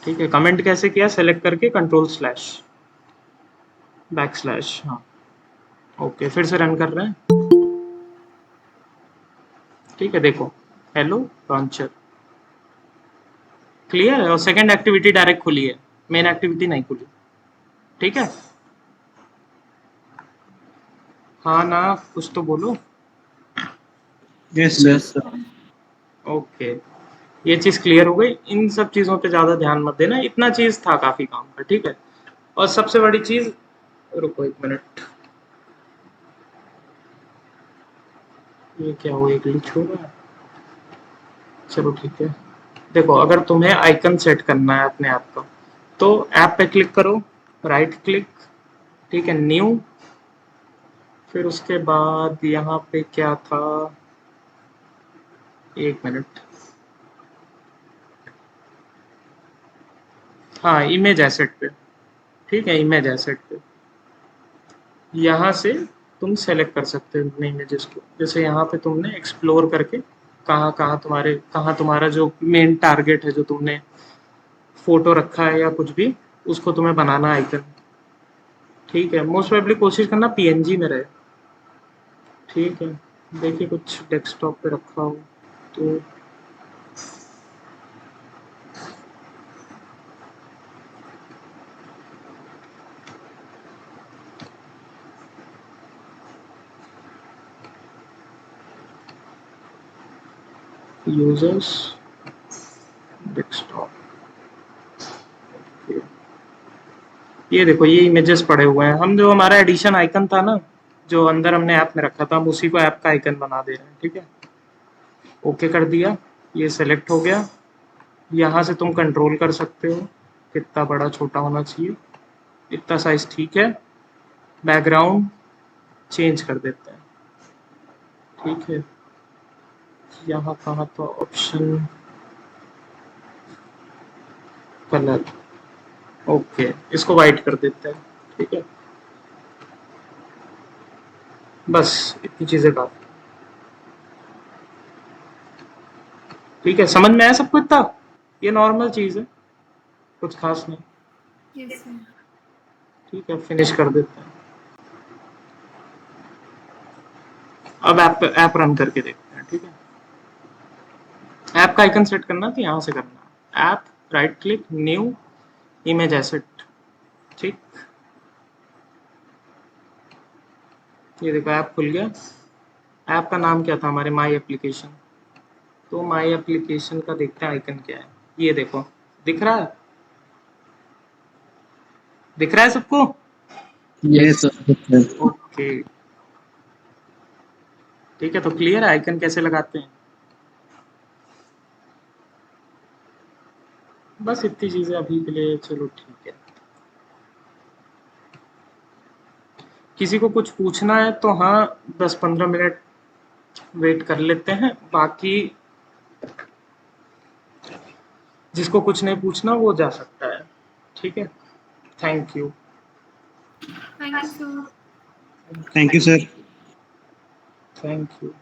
ठीक है? कमेंट कैसे किया, सेलेक्ट करके कंट्रोल स्लैश बैक स्लैश, हाँ, ओके, फिर से रन कर रहे हैं, ठीक है? देखो हेलो लॉन्चर क्लियर है और सेकंड एक्टिविटी डायरेक्ट खुली है, मेन एक्टिविटी नहीं खुली, ठीक है? हाँ ना, कुछ तो बोलो। Yes sir. Yes sir. Okay, ये चीज़ क्लियर हो गई। इन सब चीज़ों पे ज़्यादा ध्यान मत देना, इतना चीज़ था काफ़ी काम का, ठीक है? और सबसे बड़ी चीज़, रुको 1 मिनट, ये क्या हुआ, एक ग्लिच हो रहा है? चलो ठीक है। देखो अगर तुम्हें आइकन सेट करना है अपने ऐप का, तो ऐप पे क्लिक करो, राइट क्लिक, ठीक है, न्यू, फिर उसके बाद यहाँ पे क्या था, 1 मिनट, हाँ, इमेज एसेट पे, ठीक है, इमेज एसेट पे यहाँ से तुम सेलेक्ट कर सकते हो अपने इमेजेस को। जैसे यहाँ पे तुमने एक्सप्लोर करके कहाँ तुम्हारा जो मेन टारगेट है, जो तुमने फोटो रखा है या कुछ भी, उसको तुम्हें बनाना आइकन, ठीक है? मोस्ट प्रोबेबली कोशिश करना पीएनजी में रहे, ठीक है? देखिए कुछ डेस्कटॉप पे रखा हो तो यूजर्स डेस्कटॉप, ये देखो ये इमेजेस पड़े हुए हैं। हम जो हमारा एडिशन आइकन था ना, जो अंदर हमने ऐप में रखा था, हम उसी को ऐप का आइकन बना दे रहे हैं। ठीक है, ओके कर दिया, ये सेलेक्ट हो गया। यहाँ से तुम कंट्रोल कर सकते हो कितना बड़ा छोटा होना चाहिए, इतना साइज ठीक है। बैकग्राउंड चेंज कर देते हैं। ठीक है, यहाँ कहाँ तो ऑप्शन कलर, ओके इसको वाइट कर देते हैं। ठीक है, बस इतनी चीजें काफी। ठीक है, समझ में आया सबको इतना? ये नॉर्मल चीज है, कुछ खास नहीं। Yes sir. ठीक है, फिनिश कर देते हैं। अब ऐप रन करके देखते हैं। ठीक है, ऐप का आइकन सेट करना तो यहाँ से करना है, app right click new image asset. ठीक, ये देखो ऐप खुल गया। ऐप का नाम क्या था हमारे, माई एप्लीकेशन। तो माई एप्लीकेशन का देखते हैं आइकन क्या है। ये देखो दिख रहा है, दिख रहा है सबको? Yes sir. ओके ठीक है, तो क्लियर है आइकन कैसे लगाते हैं। बस इतनी चीजें अभी के लिए, चलो ठीक है। किसी को कुछ पूछना है तो हाँ 10-15 मिनट वेट कर लेते हैं, बाकी जिसको कुछ नहीं पूछना वो जा सकता है। ठीक है, thank you. Thank you sir. Thank you sir. Thank you.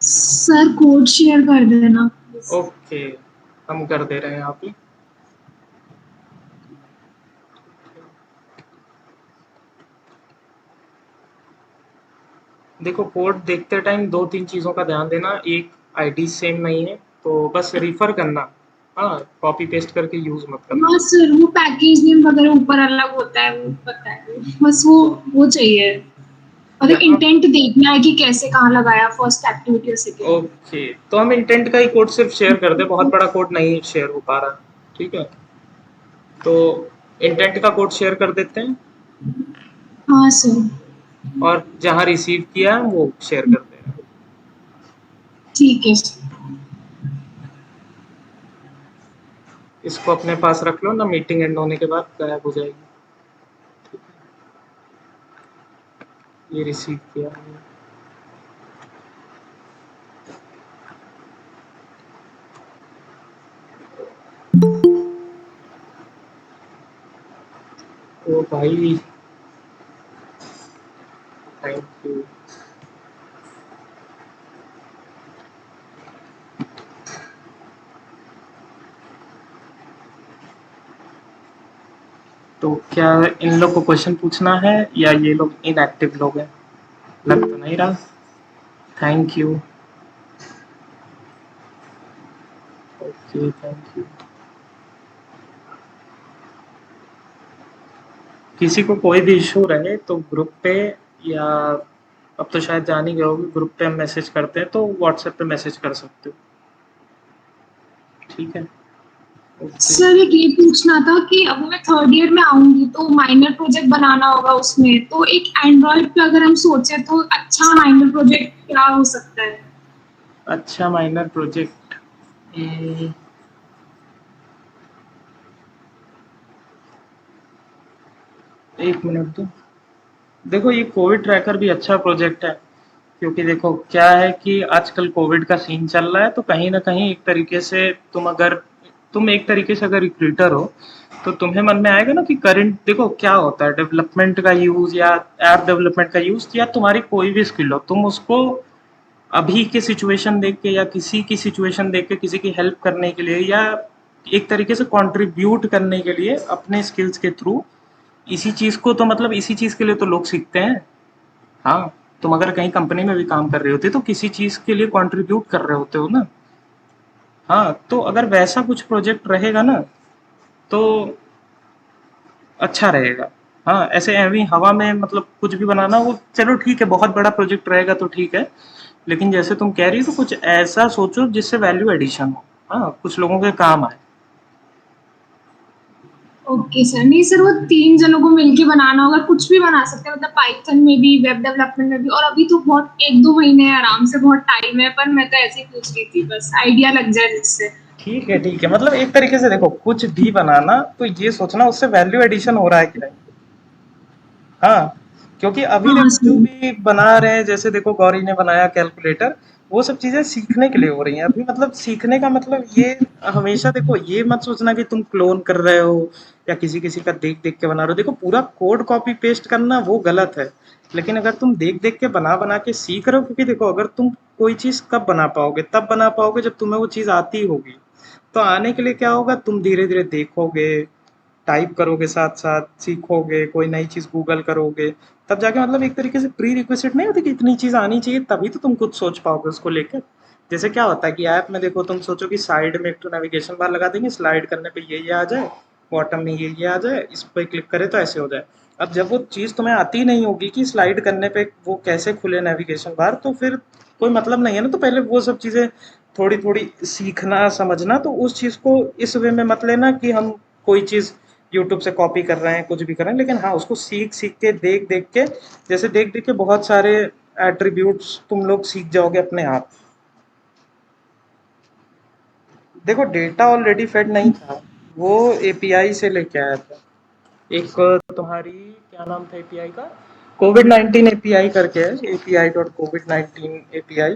Sir code share कर देना। ओके, हम कर दे रहे हैं यहाँ पे। देखो कोड देखते टाइम 2-3 चीज़ों का ध्यान देना। एक आईडी सेम नहीं है तो बस रिफर करना, हाँ कॉपी पेस्ट करके यूज मत करना। हाँ सर, वो पैकेज नेम वगैरह ऊपर अलग होता है, वो पता है, बस वो चाहिए। और इंटेंट देखना है कि कैसे कहाँ लगाया, फर्स्ट एक्टिविटी से के। ओके, तो हम इंटेंट का ही कोड सिर्फ शेयर कर दे, बहुत बड़ा कोड नहीं शेयर हो पा रहा। ठीक है, तो इंटेंट का कोड शेयर कर देते हैं हाँ सर, और जहाँ रिसीव किया है वो शेयर कर दे रहे हैं। ठीक है सर। इसको अपने पास रख लो ना, मीटिंग एंड होने के बाद गायब हो जाएगी। ठीक है, ये रिसीव किया है। ओ भाई थैंक यू। तो क्या इन लोग को क्वेश्चन पूछना है या ये लोग इनएक्टिव लोग हैं? लग तो नहीं रहा। Thank you. Okay thank you. किसी को कोई भी इशू रहे तो ग्रुप पे, या अब तो शायद जान ही गए होगे, ग्रुप पे हम मैसेज करते हैं तो व्हाट्सएप पे मैसेज कर सकते हो। ठीक है, सर एक ये पूछना था कि अब मैं थर्ड ईयर में आऊंगी तो माइनर प्रोजेक्ट बनाना होगा उसमें, तो एक एंड्रॉइड पे अगर हम सोचे तो अच्छा माइनर प्रोजेक्ट क्या हो सकता है? अच्छा माइनर प्रोजेक्ट, एक मिनट दो। देखो ये कोविड ट्रैकर भी अच्छा प्रोजेक्ट है, क्योंकि देखो क्या है कि आजकल कोविड का सीन चल रहा है, तो कहीं ना कहीं एक तरीके से तुम एक तरीके से अगर रिक्रूटर हो तो तुम्हें मन में आएगा ना कि करंट देखो क्या होता है, डेवलपमेंट का यूज या ऐप डेवलपमेंट का यूज, या तुम्हारी कोई भी स्किल हो, तुम उसको अभी के सिचुएशन देख के या किसी की सिचुएशन देख के किसी की हेल्प करने के लिए या एक तरीके से कंट्रीब्यूट करने के लिए अपने स्किल्स के थ्रू, इसी चीज को तो मतलब इसी चीज के लिए तो लोग सीखते हैं। हाँ, तुम अगर कहीं कंपनी में भी काम कर रहे होते तो किसी चीज के लिए कंट्रीब्यूट कर रहे होते हो ना। हाँ, तो अगर वैसा कुछ प्रोजेक्ट रहेगा ना तो अच्छा रहेगा। हाँ, ऐसे एवी हवा में मतलब कुछ भी बनाना वो चलो ठीक है, बहुत बड़ा प्रोजेक्ट रहेगा तो ठीक है, लेकिन जैसे तुम कह रही हो तो कुछ ऐसा सोचो जिससे वैल्यू एडिशन हो, हाँ, कुछ लोगों के काम आए। ओके सर, नहीं सर, वो 3 जनों को मिलके बनाना होगा, कुछ भी बना सकते हैं, मतलब पाइथन में भी, वेब डेवलपमेंट में भी। और अभी तो बहुत 1-2 महीने हैं, आराम से बहुत टाइम है, पर मैं तो ऐसे ही पूछ रही थी, बस आइडिया लग जाए जिससे। ठीक है, मतलब एक तरीके से देखो, कुछ भी बनाना तो ये सोचना उससे वैल्यू एडिशन हो रहा है कि नहीं। हाँ, क्योंकि अभी हाँ देखो जो सर। भी बना रहे हैं, जैसे देखो गौरी ने बनाया कैलकुलेटर, वो सब चीजें सीखने के लिए हो रही हैं अभी। मतलब सीखने का मतलब ये हमेशा देखो, ये मत सोचना कि तुम क्लोन कर रहे हो या किसी किसी का देख देख के बना रहे हो। देखो पूरा कोड कॉपी पेस्ट करना वो गलत है, लेकिन अगर तुम देख देख के बना बना के सीख रहे हो, क्योंकि देखो अगर तुम कोई चीज कब बना पाओगे, तब बना पाओगे जब तुम्हें वो चीज आती होगी। तो आने के लिए क्या होगा, तुम धीरे धीरे देखोगे, टाइप करोगे, साथ साथ सीखोगे, कोई नई चीज गूगल करोगे, तब जाके मतलब एक तरीके से प्री रिक्विजिट नहीं होती कि इतनी चीज आनी चाहिए तभी तो तुम कुछ सोच पाओगे उसको लेकर। जैसे क्या होता है कि ऐप में देखो, तुम सोचो कि साइड में एक तो नेविगेशन बार लगा देंगे, स्लाइड करने पे ये आ जाए, बॉटम में ये आ जाए, इस पर क्लिक करे तो ऐसे हो जाए। अब जब वो चीज तुम्हें आती नहीं होगी कि स्लाइड करने पे वो कैसे खुले नेविगेशन बार, तो फिर कोई मतलब नहीं है ना। तो पहले वो सब चीजें थोड़ी थोड़ी सीखना समझना, तो उस चीज को इस वे में मत लेना कि हम कोई चीज यूट्यूब से कॉपी कर रहे हैं, कुछ भी कर रहे हैं, लेकिन हाँ उसको सीख सीख के, देख देख के, जैसे देख देख के बहुत सारे एट्रीब्यूट्स तुम लोग सीख जाओगे अपने आप। देखो डेटा ऑलरेडी फेड नहीं था, वो एपीआई से लेके आया था। एक तुम्हारी क्या नाम था एपीआई का, कोविड 19 एपीआई करके है, API.COVID-19 एपीआई।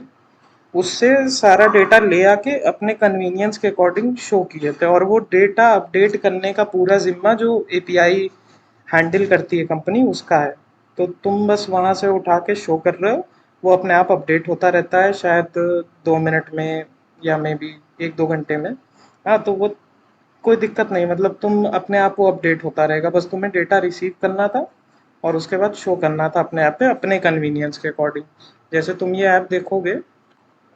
उससे सारा डेटा ले आके अपने कन्वीनियंस के अकॉर्डिंग शो किए थे, और वो डेटा अपडेट करने का पूरा जिम्मा जो एपीआई हैंडल करती है कंपनी, उसका है। तो तुम बस वहां से उठा के शो कर रहे हो, वो अपने आप अपडेट होता रहता है, शायद 2 मिनट में या मे बी 1-2 घंटे में। हाँ, तो वो कोई दिक्कत नहीं, मतलब तुम अपने आप वो अपडेट होता रहेगा, बस तुम्हें डेटा रिसीव करना था और उसके बाद शो करना था अपने ऐप पे अपने कन्वीनियंस के अकॉर्डिंग। जैसे तुम ये ऐप देखोगे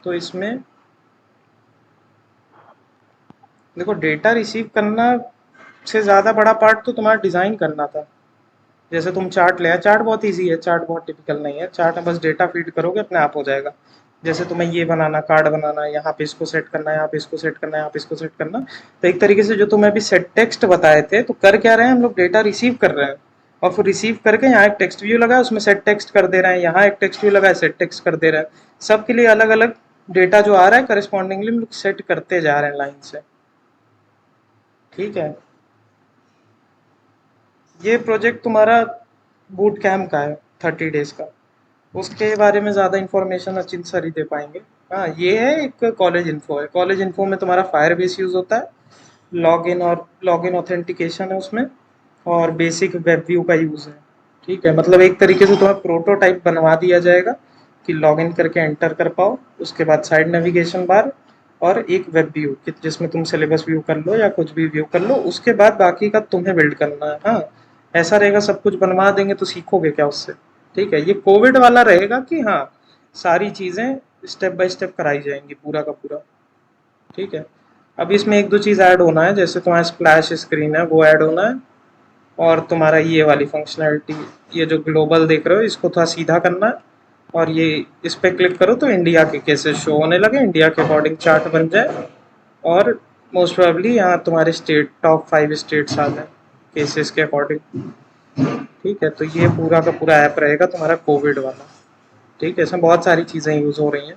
तो इसमें देखो, डेटा रिसीव करना से ज़्यादा बड़ा पार्ट तो तुम्हारा डिज़ाइन करना था। जैसे तुम चार्ट ले आए, चार्ट बहुत इजी है, चार्ट बहुत टिपिकल नहीं है, चार्ट में बस डेटा फीड करोगे अपने आप हो जाएगा। जैसे तुम्हें ये बनाना, कार्ड बनाना, यहाँ पे इसको सेट करना है, यहाँ पे इसको सेट करना है, यहाँ पे इसको सेट करना। तो एक तरीके से जो तुम्हें अभी सेट टेक्स्ट बताए थे, तो कर क्या रहे हैं हम लोग, डेटा रिसीव कर रहे हैं और फिर रिसीव करके यहाँ एक टेक्स्ट व्यू लगा है उसमें सेट टेक्स्ट कर दे रहे हैं, यहाँ एक टेक्स्ट व्यू लगा है सेट टेक्स्ट कर दे रहे हैं। सबके लिए अलग अलग डेटा जो आ रहा है करस्पॉन्डिंगली हम लोग सेट करते जा रहे हैं लाइन से। ठीक है, ये प्रोजेक्ट तुम्हारा बूट कैम्प का है, 30 डेज का। उसके बारे में ज़्यादा इन्फॉर्मेशन अचिंत सर ही दे पाएंगे। हाँ, ये है एक कॉलेज इन्फो है, कॉलेज इन्फो में तुम्हारा फायर बेस यूज़ होता है, लॉगिन ऑथेंटिकेशन है उसमें, और बेसिक वेब व्यू का यूज़ है। ठीक है, मतलब एक तरीके से तुम्हें प्रोटोटाइप बनवा दिया जाएगा कि लॉगिन करके एंटर कर पाओ, उसके बाद साइड नेविगेशन बार और एक वेब व्यू जिसमें तुम सिलेबस व्यू कर लो या कुछ भी व्यू कर लो, उसके बाद बाकी का तुम्हें बिल्ड करना है। हाँ, ऐसा रहेगा, सब कुछ बनवा देंगे तो सीखोगे क्या उससे। ठीक है, ये कोविड वाला रहेगा कि हाँ सारी चीज़ें स्टेप बाय स्टेप कराई जाएंगी पूरा का पूरा। ठीक है, अब इसमें 1-2 चीज़ ऐड होना है, जैसे तुम्हारा स्प्लैश स्क्रीन है वो ऐड होना है, और तुम्हारा ये वाली फंक्शनैलिटी, ये जो ग्लोबल देख रहे हो इसको थोड़ा सीधा करना है, और ये इस पर क्लिक करो तो इंडिया के केसेस शो होने लगे, इंडिया के अकॉर्डिंग चार्ट बन जाए, और मोस्ट प्रोबेबली यहाँ तुम्हारे स्टेट टॉप 5 स्टेट्स आ जाए केसेस के अकॉर्डिंग। ठीक है, तो ये पूरा का पूरा ऐप रहेगा तुम्हारा कोविड वाला। ठीक है, इसमें बहुत सारी चीज़ें यूज़ हो रही हैं,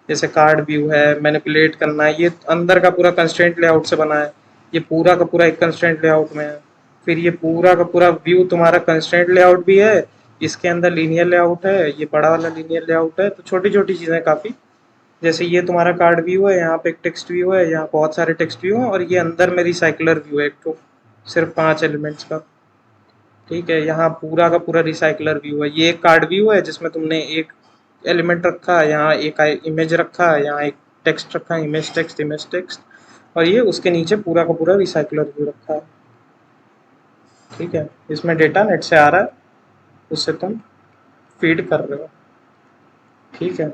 जैसे कार्ड व्यू है, मैनिपुलेट करना है, ये अंदर का पूरा कंस्ट्रेंट लेआउट से बना है, ये पूरा का पूरा एक कंस्ट्रेंट लेआउट में है। फिर ये पूरा का पूरा व्यू तुम्हारा कंस्ट्रेंट लेआउट भी है, इसके अंदर लीनियर लेआउट है, ये बड़ा वाला लीनियर लेआउट है। तो छोटी छोटी चीज़ें काफ़ी, जैसे ये तुम्हारा कार्ड व्यू है, यहाँ पे एक टेक्स्ट व्यू है, यहाँ बहुत सारे टेक्स्ट व्यू हैं, और ये अंदर में रिसाइकलर व्यू है एक तो, सिर्फ 5 एलिमेंट्स का। ठीक है, यहाँ पूरा का पूरा रिसाइकलर व्यू है, ये एक कार्ड व्यू है जिसमें तुमने एक एलिमेंट रखा है, यहाँ एक इमेज रखा है, यहाँ एक टेक्स्ट रखा है, इमेज टेक्स्ट, और ये उसके नीचे पूरा का पूरा रिसाइकलर व्यू रखा है। ठीक है, इसमें डेटा नेट से आ रहा है, उससे तुम फीड कर रहे हो। ठीक है।